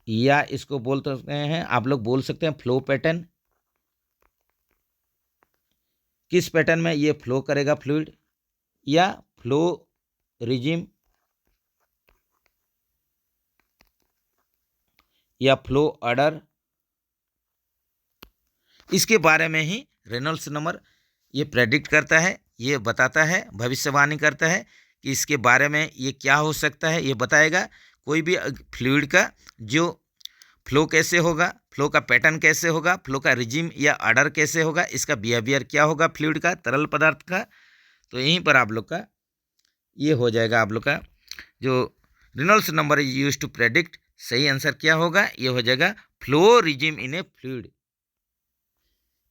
या इसको बोल सकते हैं आप लोग बोल सकते हैं फ्लो पैटर्न, किस पैटर्न में ये फ्लो करेगा फ्लूइड, या फ्लो रिजिम या फ्लो ऑर्डर। इसके बारे में ही रेनॉल्ड्स नंबर ये प्रेडिक्ट करता है, ये बताता है, भविष्यवाणी करता है कि इसके बारे में ये क्या हो सकता है, ये बताएगा। कोई भी फ्लूइड का जो फ्लो कैसे होगा, फ्लो का पैटर्न कैसे होगा, फ्लो का रिजिम या ऑर्डर कैसे होगा, इसका बिहेवियर क्या होगा फ्लूइड का, तरल पदार्थ का। तो यहीं पर आप लोग का ये हो जाएगा आप लोग का जो Reynolds number is use to predict सही आंसर क्या होगा, ये हो जाएगा flow regime in a fluid.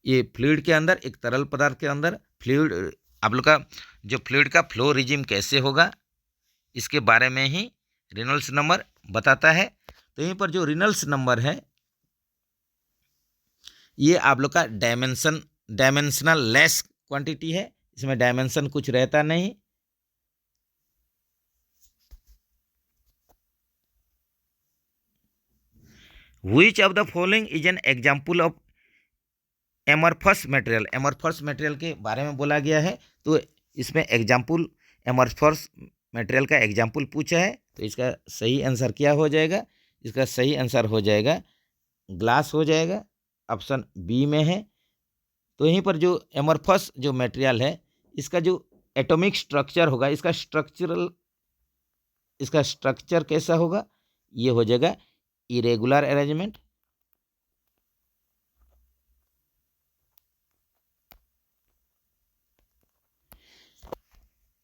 ये फ्लूइड के अंदर, एक तरल पदार्थ के अंदर फ्लूइड, आप लोग का जो फ्लूइड का फ्लो रिजिम कैसे होगा इसके बारे में ही रेनॉल्ड्स नंबर बताता है। तो यहीं पर जो रेनॉल्ड्स नंबर है ये आप लोग का डायमेंशनल लेस क्वांटिटी है, इसमें डायमेंशन कुछ रहता नहीं। Which of the following is an example of amorphous material. Amorphous material के बारे में बोला गया है, तो इसमें एग्जाम्पल एमरफस मटेरियल का एग्जाम्पल पूछा है। तो इसका सही आंसर क्या हो जाएगा, इसका सही आंसर हो जाएगा ग्लास हो जाएगा, ऑप्शन बी में है। तो यहीं पर जो एमरफस जो मटेरियल है इसका जो एटॉमिक स्ट्रक्चर होगा, इसका स्ट्रक्चर कैसा होगा, ये हो जाएगा इरेगुलर अरेंजमेंट।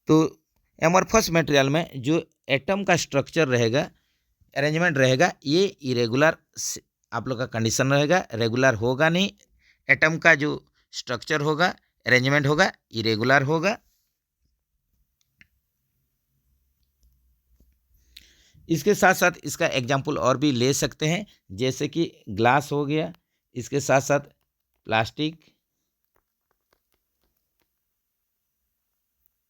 तो एमरफस मटेरियल में जो एटम का स्ट्रक्चर रहेगा, अरेंजमेंट रहेगा, ये इरेगुलर आप लोग का कंडीशन रहेगा, रेगुलर होगा नहीं। एटम का जो स्ट्रक्चर होगा, अरेंजमेंट होगा, इरेगुलर होगा। इसके साथ साथ इसका एग्जाम्पल और भी ले सकते हैं, जैसे कि ग्लास हो गया, इसके साथ साथ प्लास्टिक,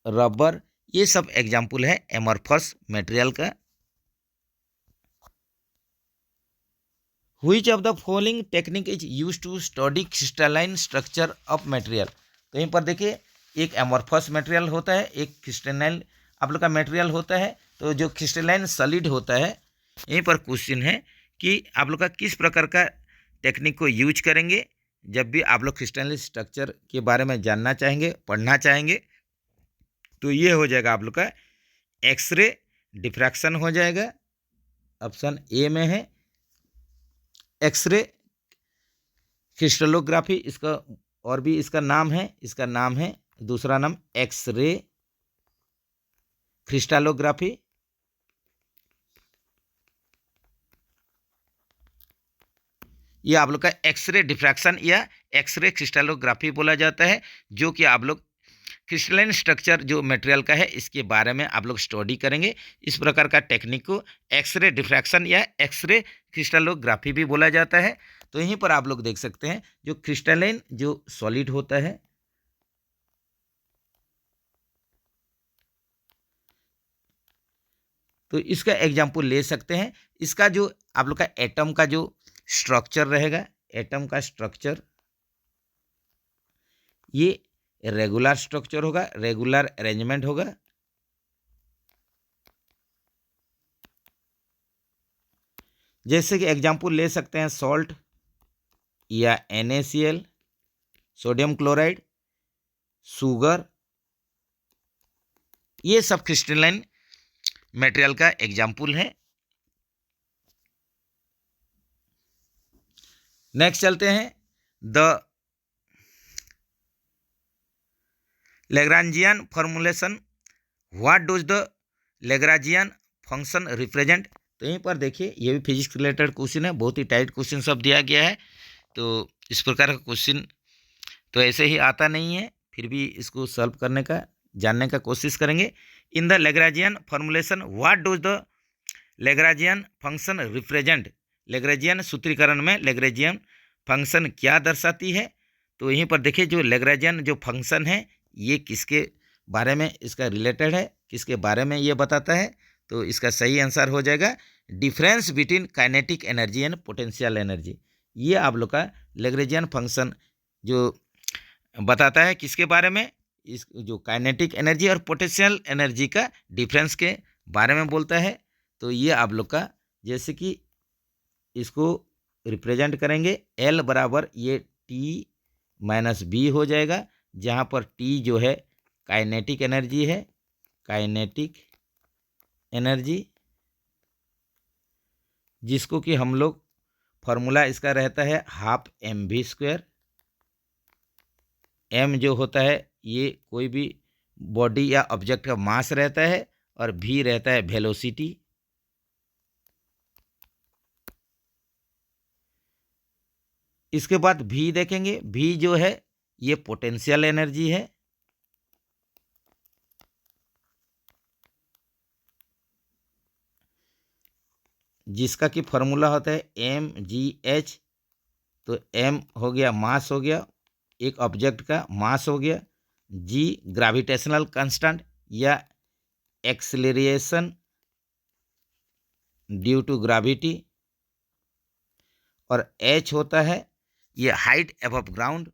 रबर, ये सब एग्जाम्पल है एमरफस मटेरियल का। Which of the following technique is use to study crystalline structure of material. तो यहीं पर देखिए, एक एमरफस मटेरियल होता है, एक क्रिस्टलाइन आप लोग का मटेरियल होता है। तो जो क्रिस्टलाइन सॉलिड होता है, यहीं पर क्वेश्चन है कि आप लोग का किस प्रकार का टेक्निक को यूज करेंगे जब भी आप लोग क्रिस्टलाइन स्ट्रक्चर के बारे में जानना चाहेंगे, पढ़ना चाहेंगे। तो ये हो जाएगा आप लोग का एक्सरे डिफ्रैक्शन हो जाएगा, ऑप्शन ए में है एक्सरे क्रिस्टलोग्राफी। इसका और भी इसका नाम है, दूसरा नाम एक्सरे क्रिस्टलोग्राफी। ये आप लोग का एक्सरे डिफ्रैक्शन या एक्सरे क्रिस्टलोग्राफी बोला जाता है, जो कि आप लोग क्रिस्टलाइन स्ट्रक्चर जो मटेरियल का है इसके बारे में आप लोग स्टडी करेंगे। इस प्रकार का टेक्निक को एक्सरे डिफ्रैक्शन या एक्सरे क्रिस्टलोग्राफी भी बोला जाता है। तो यहीं पर आप लोग देख सकते हैं जो क्रिस्टलाइन जो सॉलिड होता है, तो इसका एग्जाम्पल ले सकते हैं। इसका जो आप लोग का एटम का जो स्ट्रक्चर रहेगा, एटम का स्ट्रक्चर ये रेगुलर स्ट्रक्चर होगा, रेगुलर अरेंजमेंट होगा। जैसे कि एग्जाम्पल ले सकते हैं सॉल्ट या NaCl, सोडियम क्लोराइड, शुगर, ये सब क्रिस्टलाइन मटेरियल का एग्जाम्पल है। नेक्स्ट चलते हैं, the Lagrangian formulation, what does the Lagrangian function represent. तो यहीं पर देखिए, ये भी फिजिक्स रिलेटेड क्वेश्चन है, बहुत ही टाइट क्वेश्चन सब दिया गया है। तो इस प्रकार का क्वेश्चन तो ऐसे ही आता नहीं है, फिर भी इसको सॉल्व करने का, जानने का कोशिश करेंगे। In the Lagrangian formulation what does the Lagrangian function represent. Lagrangian सूत्रीकरण में लैग्रांजियन फंक्शन क्या दर्शाती है। तो यहीं पर देखिए, जो लैग्रांजियन जो फंक्शन है ये किसके बारे में इसका रिलेटेड है, किसके बारे में ये बताता है। तो इसका सही आंसर हो जाएगा difference between kinetic energy and potential energy. ये आप लोग का लैग्रेंजियन फंक्शन जो बताता है किसके बारे में, इस जो काइनेटिक एनर्जी और पोटेंशियल एनर्जी का डिफरेंस के बारे में बोलता है। तो ये आप लोग का, जैसे कि इसको रिप्रेजेंट करेंगे, L बराबर ये T-B हो जाएगा, जहाँ पर T जो है काइनेटिक एनर्जी है, काइनेटिक एनर्जी, जिसको कि हम लोग फॉर्मूला इसका रहता है ½ mv²। m जो होता है ये कोई भी बॉडी या ऑब्जेक्ट का मास रहता है, और v रहता है वेलोसिटी। इसके बाद भी देखेंगे, भी जो है ये पोटेंशियल एनर्जी है, जिसका कि फॉर्मूला होता है mgh। तो m हो गया मास हो गया, एक ऑब्जेक्ट का मास हो गया, g ग्रेविटेशनल कांस्टेंट या एक्सेलरेशन ड्यू टू ग्रेविटी, और h होता है ये हाइट अबव ग्राउंड।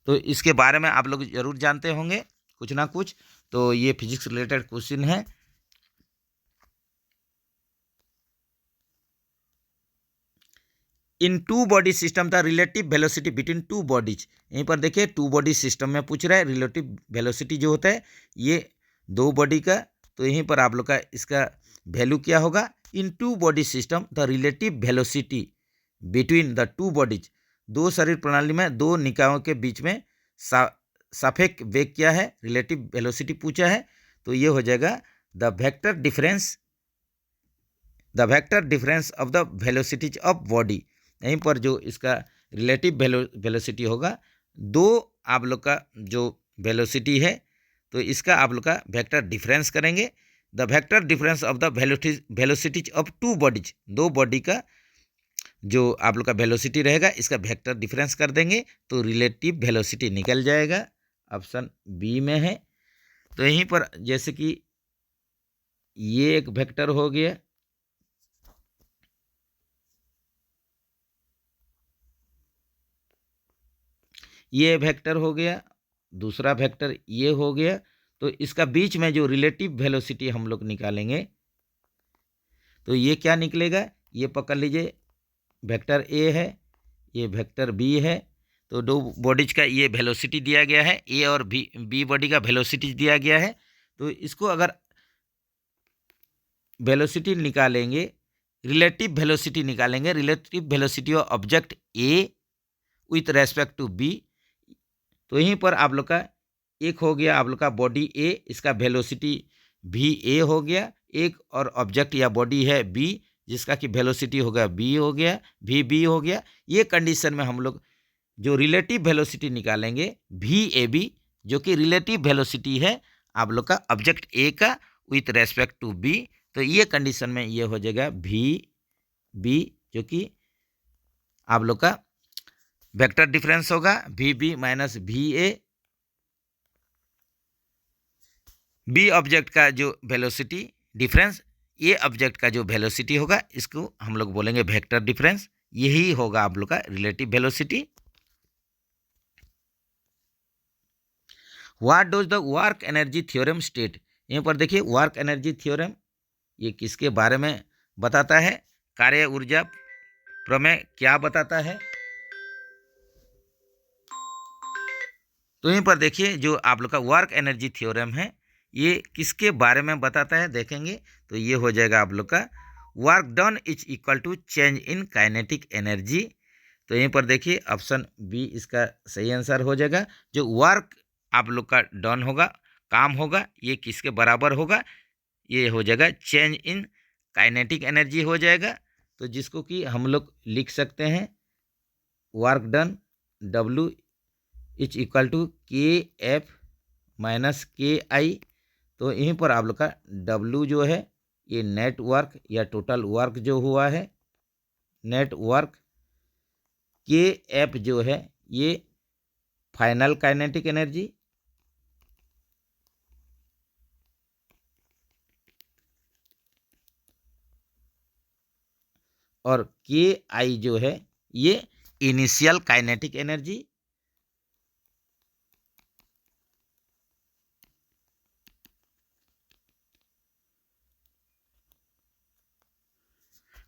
तो इसके बारे में आप लोग जरूर जानते होंगे कुछ ना कुछ, तो ये फिजिक्स रिलेटेड क्वेश्चन है। In two body system the relative velocity between two bodies, यहीं पर देखिए टू बॉडी सिस्टम में पूछ रहा है रिलेटिव वेलोसिटी जो होता है ये दो बॉडी का, तो यहीं पर आप लोग का इसका वैल्यू क्या होगा, in two body system the relative velocity between the two bodies, दो शरीर प्रणाली में दो निकायों के बीच में सापेक्ष वेग क्या है, रिलेटिव वेलोसिटी पूछा है। तो ये हो जाएगा the vector difference of the velocities of body. यहीं पर जो इसका रिलेटिव वेलोसिटी होगा, दो आप लोग का जो वेलोसिटी है तो इसका आप लोग का वेक्टर डिफरेंस करेंगे। The vector difference of the velocities of to bodies, दो बॉडी का जो आप लोग का वेलोसिटी रहेगा इसका वेक्टर डिफरेंस कर देंगे तो रिलेटिव वेलोसिटी निकल जाएगा। ऑप्शन बी में है। तो यहीं पर जैसे कि ये एक वेक्टर हो गया, ये वेक्टर हो गया, दूसरा वेक्टर ये हो गया, तो इसका बीच में जो रिलेटिव वेलोसिटी हम लोग निकालेंगे तो ये क्या निकलेगा, ये पकड़ लीजिए वेक्टर ए है, ये वेक्टर बी है, तो दो बॉडीज का ये वेलोसिटी दिया गया है, ए और बी बॉडी का वेलोसिटी दिया गया है। तो इसको अगर वेलोसिटी निकालेंगे, रिलेटिव वेलोसिटी निकालेंगे, relative velocity of object A with respect to B, तो यहीं पर आप लोग का एक हो गया आप लोग का बॉडी ए, इसका वेलोसिटी भी ए हो गया, एक और ऑब्जेक्ट या बॉडी है बी जिसका कि वेलोसिटी हो गया बी हो गया, भी बी हो गया। ये कंडीशन में हम लोग जो रिलेटिव वेलोसिटी निकालेंगे भी ए बी, जो कि रिलेटिव वेलोसिटी है आप लोग का ऑब्जेक्ट ए का विथ रेस्पेक्ट टू बी, तो ये कंडीशन में ये हो जाएगा भी बी, जो कि आप लोग का वेक्टर डिफरेंस होगा भी बी माइनस भी ए। बी ऑब्जेक्ट का जो वेलोसिटी डिफरेंस, ये ऑब्जेक्ट का जो वेलोसिटी होगा इसको हम लोग बोलेंगे वेक्टर डिफरेंस, यही होगा आप लोग का relative velocity. What does the work energy theorem state, यहाँ पर देखिए वर्क एनर्जी थ्योरम ये किसके बारे में बताता है, कार्य ऊर्जा प्रमेय क्या बताता है। तो यहीं पर देखिए जो आप लोग का वर्क एनर्जी थ्योरम है ये किसके बारे में बताता है, देखेंगे तो ये हो जाएगा आप लोग का work done is equal to change in kinetic energy. तो यहीं पर देखिए ऑप्शन बी इसका सही आंसर हो जाएगा। जो वर्क आप लोग का डन होगा, काम होगा, ये किसके बराबर होगा, ये हो जाएगा चेंज इन काइनेटिक एनर्जी हो जाएगा। तो जिसको कि हम लोग लिख सकते हैं work done W is equal to K F minus K I. तो यहीं पर आप लोग का डब्ल्यू जो है ये नेट वर्क या टोटल वर्क जो हुआ है, नेट वर्क, के एफ जो है ये फाइनल काइनेटिक एनर्जी, और के आई जो है ये इनिशियल काइनेटिक एनर्जी।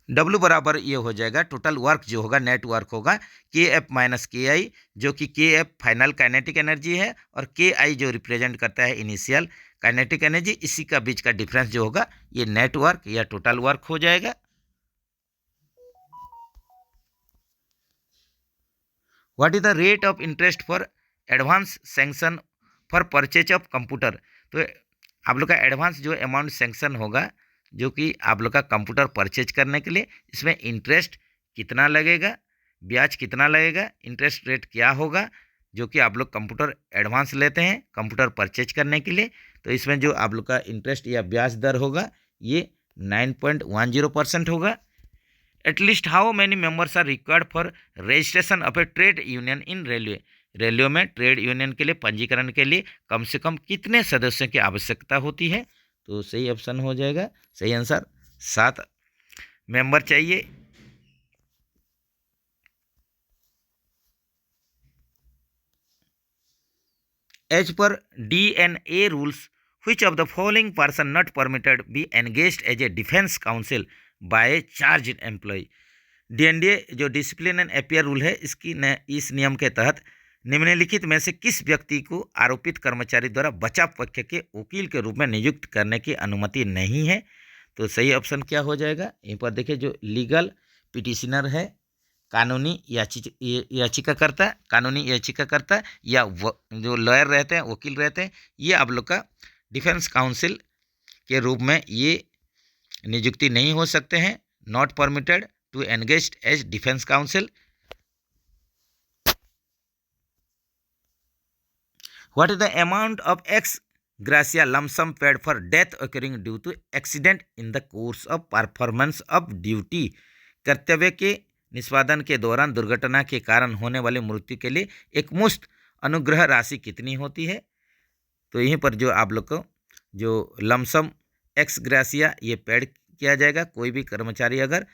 डब्ल्यू बराबर ये हो जाएगा टोटल वर्क जो होगा, नेट वर्क होगा के एफ माइनस के आई, जो कि के एफ फाइनल काइनेटिक एनर्जी है और के आई जो रिप्रेजेंट करता है इनिशियल काइनेटिक एनर्जी, इसी का बीच का डिफरेंस जो होगा ये नेट वर्क या टोटल वर्क हो जाएगा। What is the rate of interest for advance sanction for purchase of computer. तो आप लोग का एडवांस जो अमाउंट सैंक्शन होगा जो कि आप लोग का कंप्यूटर परचेज करने के लिए। इसमें इंटरेस्ट कितना लगेगा, ब्याज कितना लगेगा, इंटरेस्ट रेट क्या होगा, जो कि आप लोग कंप्यूटर एडवांस लेते हैं कंप्यूटर परचेज करने के लिए। तो इसमें जो आप लोग का इंटरेस्ट या ब्याज दर होगा ये 9.10% होगा। At least how many members are required for registration of a trade union in railway. Railway में ट्रेड यूनियन के लिए पंजीकरण के लिए कम से कम कितने सदस्यों की आवश्यकता होती है? तो सही ऑप्शन हो जाएगा, सही आंसर 7 मेंबर चाहिए। As per DNA rules which of the following person not permitted be engaged as a defense counsel by a charged employee। DNDA जो डिसिप्लिन एंड अपियर रूल है इस नियम के तहत निम्नलिखित में से किस व्यक्ति को आरोपित कर्मचारी द्वारा बचाव पक्ष के वकील के रूप में नियुक्त करने की अनुमति नहीं है? तो सही ऑप्शन क्या हो जाएगा? यहीं पर देखिए जो लीगल पिटिशनर है, कानूनी याचिकाकर्ता या जो लॉयर रहते हैं, वकील रहते हैं, ये आप लोग का डिफेंस काउंसिल के रूप में ये नियुक्ति नहीं हो सकते हैं। Not permitted to engage as defence counsel. What is the amount of ex gratia lump sum paid for death occurring due to accident in the course of performance of duty. कर्तव्य के निष्पादन के दौरान दुर्घटना के कारण होने वाली मृत्यु के लिए एकमुश्त अनुग्रह राशि कितनी होती है? तो यहीं पर जो आप लोग को जो लमसम एक्स ग्रासिया ये पेड किया जाएगा। कोई भी कर्मचारी अगर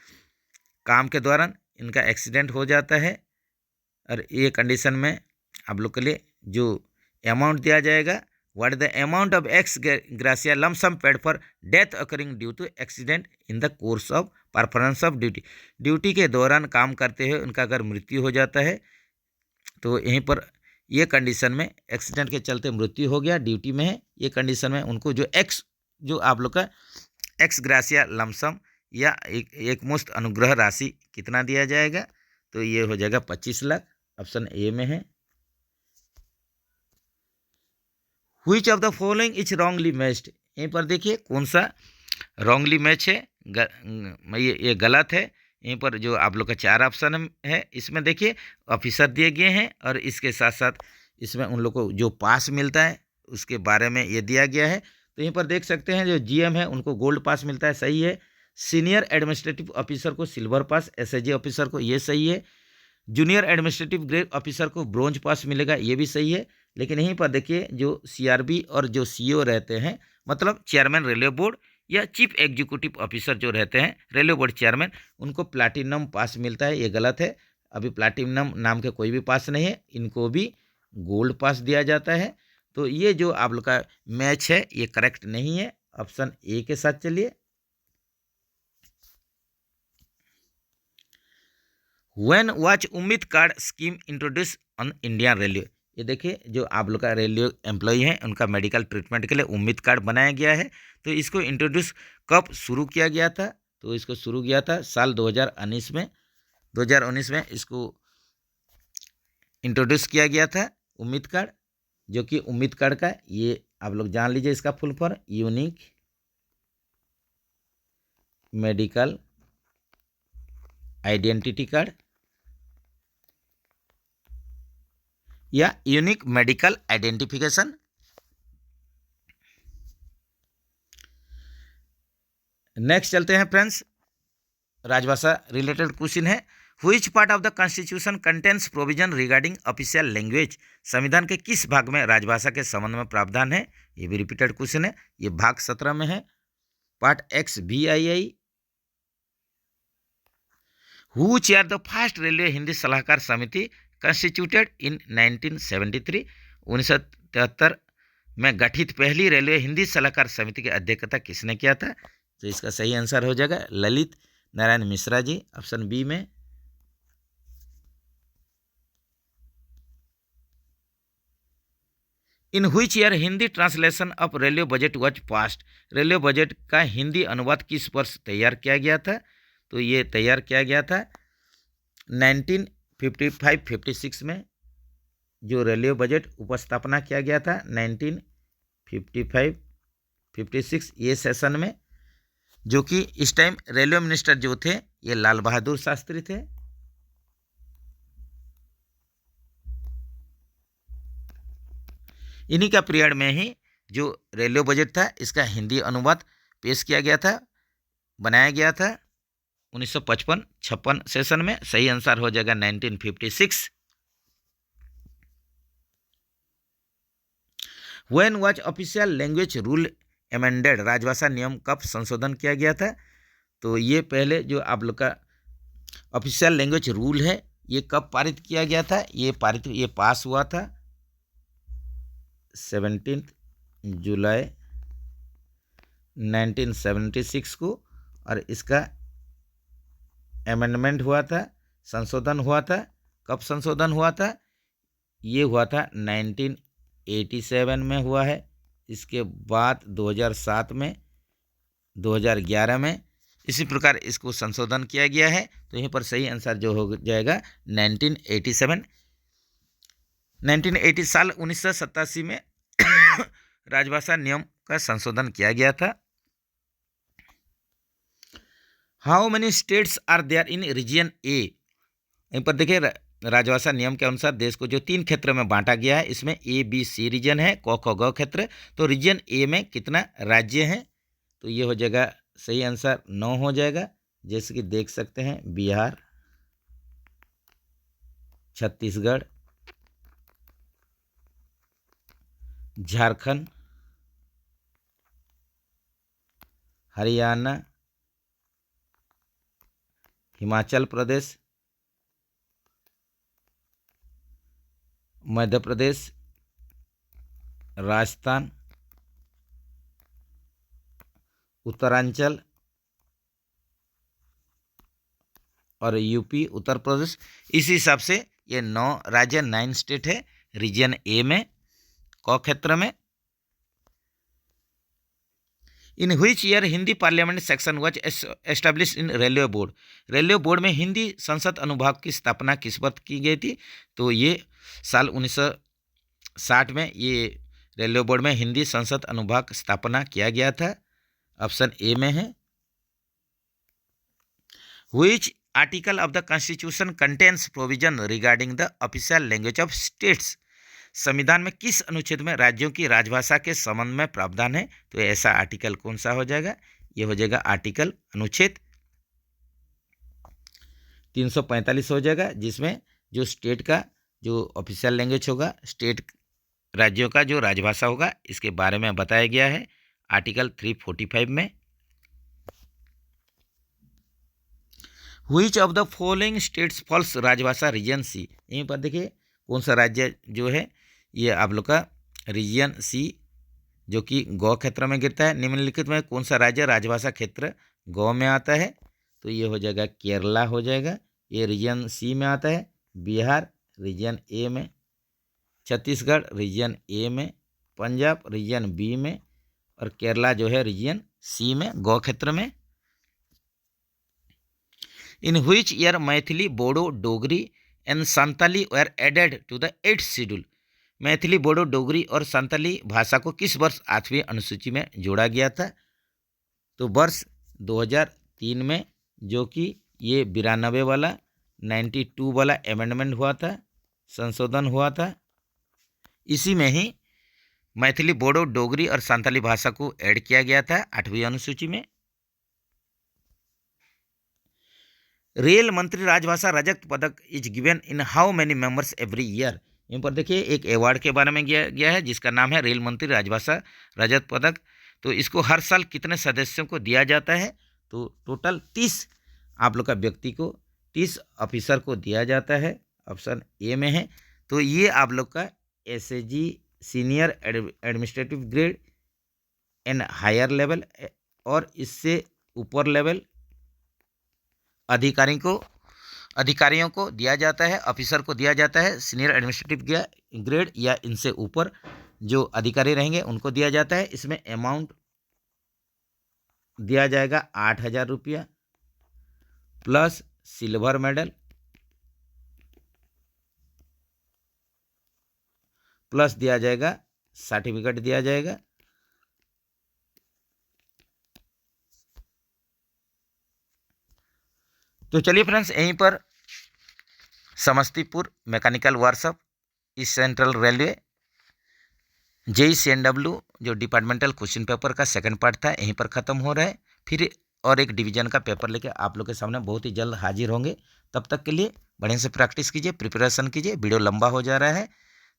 काम के दौरान इनका एक्सीडेंट हो जाता है और ये कंडीशन में आप लोग के लिए जो अमाउंट दिया जाएगा, what is the amount of ex gratia lump sum paid for death occurring due to accident in the course of performance of duty. Duty के दौरान काम करते हुए उनका अगर मृत्यु हो जाता है तो यहीं पर ये कंडीशन में एक्सीडेंट के चलते मृत्यु हो गया, ड्यूटी में है, ये कंडीशन में उनको जो आप लोग का एक्स ग्रासिया लमसम या एक मुश्त अनुग्रह राशि कितना दिया जाएगा? तो ये हो जाएगा 25 लाख। ऑप्शन ए में है। Which of the following is wrongly matched। यहीं पर देखिए कौन सा रॉन्गली मैच है, ये गलत है। यहीं पर जो आप लोग का 4 ऑप्शन है इसमें देखिए ऑफिसर दिए गए हैं और इसके साथ साथ इसमें उन लोग को जो पास मिलता है उसके बारे में ये दिया गया है। तो यहीं पर देख सकते हैं जो GM है उनको गोल्ड पास मिलता है, सही है। सीनियर एडमिनिस्ट्रेटिव ऑफिसर को सिल्वर पास, SHG ऑफिसर को ये सही है। जूनियर एडमिनिस्ट्रेटिव ग्रेड ऑफिसर को ब्रोंज पास मिलेगा, ये भी सही है। लेकिन यहीं पर देखिए जो CRB और जो CO रहते हैं, मतलब चेयरमैन रेलवे बोर्ड या चीफ एग्जीक्यूटिव ऑफिसर जो रहते हैं रेलवे बोर्ड चेयरमैन, उनको प्लाटिनम पास मिलता है, ये गलत है। अभी प्लाटिनम नाम के कोई भी पास नहीं है, इनको भी गोल्ड पास दिया जाता है। तो ये जो आप लोग का मैच है ये करेक्ट नहीं है। ऑप्शन ए के साथ चलिए। व्हेन वाज उम्मीद card scheme introduce on Indian railway. ये देखिए जो आप लोग का रेलवे एम्प्लॉय हैं उनका मेडिकल ट्रीटमेंट के लिए उम्मीद कार्ड बनाया गया है। तो इसको इंट्रोड्यूस कब शुरू किया गया था? तो इसको शुरू किया था साल 2019 में। 2019 में इसको इंट्रोड्यूस किया गया था उम्मीद कार्ड, जो कि उम्मीद कार्ड का ये आप लोग जान लीजिए इसका full form unique medical identity card या यूनिक मेडिकल आइडेंटिफिकेशन। नेक्स्ट चलते हैं फ्रेंड्स, राजभाषा रिलेटेड क्वेश्चन है। Which part of the constitution contains provision regarding official language. संविधान के किस भाग में राजभाषा के संबंध में प्रावधान है? ये भी रिपीटेड क्वेश्चन है, ये भाग 17 में है, part XVII। Who chair the first railway Hindi सलाहकार समिति कंस्टिट्यूटेड इन 1973। 1973 में गठित पहली रेलवे हिंदी सलाहकार समिति की अध्यक्षता किसने किया था? तो इसका सही आंसर हो जाएगा ललित नारायण मिश्रा जी, ऑप्शन बी में। In which year Hindi translation of railway budget was passed. Railway budget का हिंदी अनुवाद किस वर्ष तैयार किया गया था? तो ये तैयार किया गया था 1955-56 में। जो रेलवे बजट उपस्थापना किया गया था 1955-56 ये सेशन में जो कि इस टाइम रेलवे मिनिस्टर जो थे ये लाल बहादुर शास्त्री थे। इन्हीं का पीरियड में ही जो रेलवे बजट था इसका हिंदी अनुवाद पेश किया गया था, बनाया गया था 1955-56 सेशन में। सही आंसर हो जाएगा 1956। When was official language rule amended, राजभाषा नियम कब संशोधन किया गया था? तो ये पहले जो आप लोग का ऑफिशियल लैंग्वेज रूल है ये कब पारित किया गया था? ये पास हुआ था 17 जुलाई 1976 को, और इसका अमेंडमेंट हुआ था, संशोधन हुआ था। कब संशोधन हुआ था? ये हुआ था 1987 में हुआ है। इसके बाद 2007 में, 2011 में इसी प्रकार इसको संशोधन किया गया है। तो यहीं पर सही आंसर जो हो जाएगा 1987। 1980 साल 1987 में राजभाषा नियम का संशोधन किया गया था। How many states are there in region A? यहीं पर देखिए राजभाषा नियम के अनुसार देश को जो 3 क्षेत्र में बांटा गया है, इसमें ए बी सी रीजन है, क ख ग क्षेत्र। तो रीजन ए में कितना राज्य हैं? तो ये हो जाएगा सही आंसर 9 हो जाएगा। जैसे कि देख सकते हैं बिहार, छत्तीसगढ़, झारखंड, हरियाणा, हिमाचल प्रदेश, मध्य प्रदेश, राजस्थान, उत्तरांचल और यूपी, उत्तर प्रदेश। इस हिसाब से ये 9 राज्य, 9 स्टेट है रीजन ए में, क क्षेत्र में। In which year Hindi parliament section was establish in railway board? Railway board में हिंदी संसद अनुभाग की स्थापना किस वर्ष की गई थी? तो ये साल 1960 में ये रेलवे बोर्ड में हिंदी संसद अनुभाग स्थापना किया गया था। ऑप्शन ए में है। Which article of the constitution contains provision regarding the official language of states? संविधान में किस अनुच्छेद में राज्यों की राजभाषा के संबंध में प्रावधान है? तो ऐसा आर्टिकल कौन सा हो जाएगा? ये हो जाएगा आर्टिकल अनुच्छेद 345 हो जाएगा, जिसमें जो स्टेट का जो ऑफिशियल लैंग्वेज होगा, स्टेट राज्यों का जो राजभाषा होगा, इसके बारे में बताया गया है आर्टिकल 345 में। Which of the following states falls राजभाषा रीजन सी? यहीं पर देखिए कौन सा राज्य जो है ये आप लोग का रीजन सी, जो कि गौ क्षेत्र में गिरता है। निम्नलिखित में कौन सा राज्य राजभाषा क्षेत्र गौ में आता है? तो ये हो जाएगा केरला हो जाएगा, ये रीजन सी में आता है। बिहार रीजन ए में, छत्तीसगढ़ रीजन ए में, पंजाब रीजन बी में, और केरला जो है रीजन सी में, गौ क्षेत्र में। In which year Maithili, Bodo, Dogri and Santali were added to the 8th schedule? Maithili, Bodo, Dogri और संताली भाषा को किस वर्ष 8वीं अनुसूची में जोड़ा गया था? तो वर्ष 2003 में, जो कि ये 92 वाला 92 वाला अमेंडमेंट हुआ था, संशोधन हुआ था। इसी में ही मैथिली, बोडो, डोगरी और संताली भाषा को ऐड किया गया था 8वीं अनुसूची में। रेल मंत्री राजभाषा रजत पदक is given in how many members every year? यहाँ पर देखिए एक अवार्ड के बारे में गया है जिसका नाम है रेल मंत्री राजभाषा रजत पदक। तो इसको हर साल कितने सदस्यों को दिया जाता है? तो टोटल 30 आप लोग का व्यक्ति को, 30 ऑफिसर को दिया जाता है। ऑप्शन ए में है। तो ये आप लोग का SAG senior administrative grade and higher level और इससे ऊपर लेवल अधिकारियों को दिया जाता है, ऑफिसर को दिया जाता है। सीनियर एडमिनिस्ट्रेटिव ग्रेड या इनसे ऊपर जो अधिकारी रहेंगे उनको दिया जाता है। इसमें अमाउंट दिया जाएगा 8,000 रुपया प्लस सिल्वर मेडल प्लस दिया जाएगा सर्टिफिकेट दिया जाएगा। तो चलिए फ्रेंड्स, यहीं पर समस्तीपुर मैकेनिकल वर्कशॉप इस सेंट्रल रेलवे JEE-CNW जो डिपार्टमेंटल क्वेश्चन पेपर का सेकंड पार्ट था यहीं पर ख़त्म हो रहा है। फिर और एक डिवीजन का पेपर लेके आप लोग के सामने बहुत ही जल्द हाजिर होंगे। तब तक के लिए बढ़िया से प्रैक्टिस कीजिए, प्रिपरेशन कीजिए। वीडियो लंबा हो जा रहा है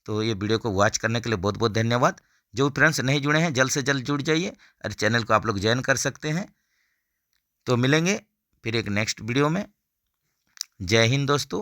तो ये वीडियो को वॉच करने के लिए बहुत बहुत धन्यवाद। जो फ्रेंड्स नहीं जुड़े हैं जल्द से जल्द जुड़ जाइए और चैनल को आप लोग ज्वाइन कर सकते हैं। तो मिलेंगे फिर एक नेक्स्ट वीडियो में। जय हिंद दोस्तों।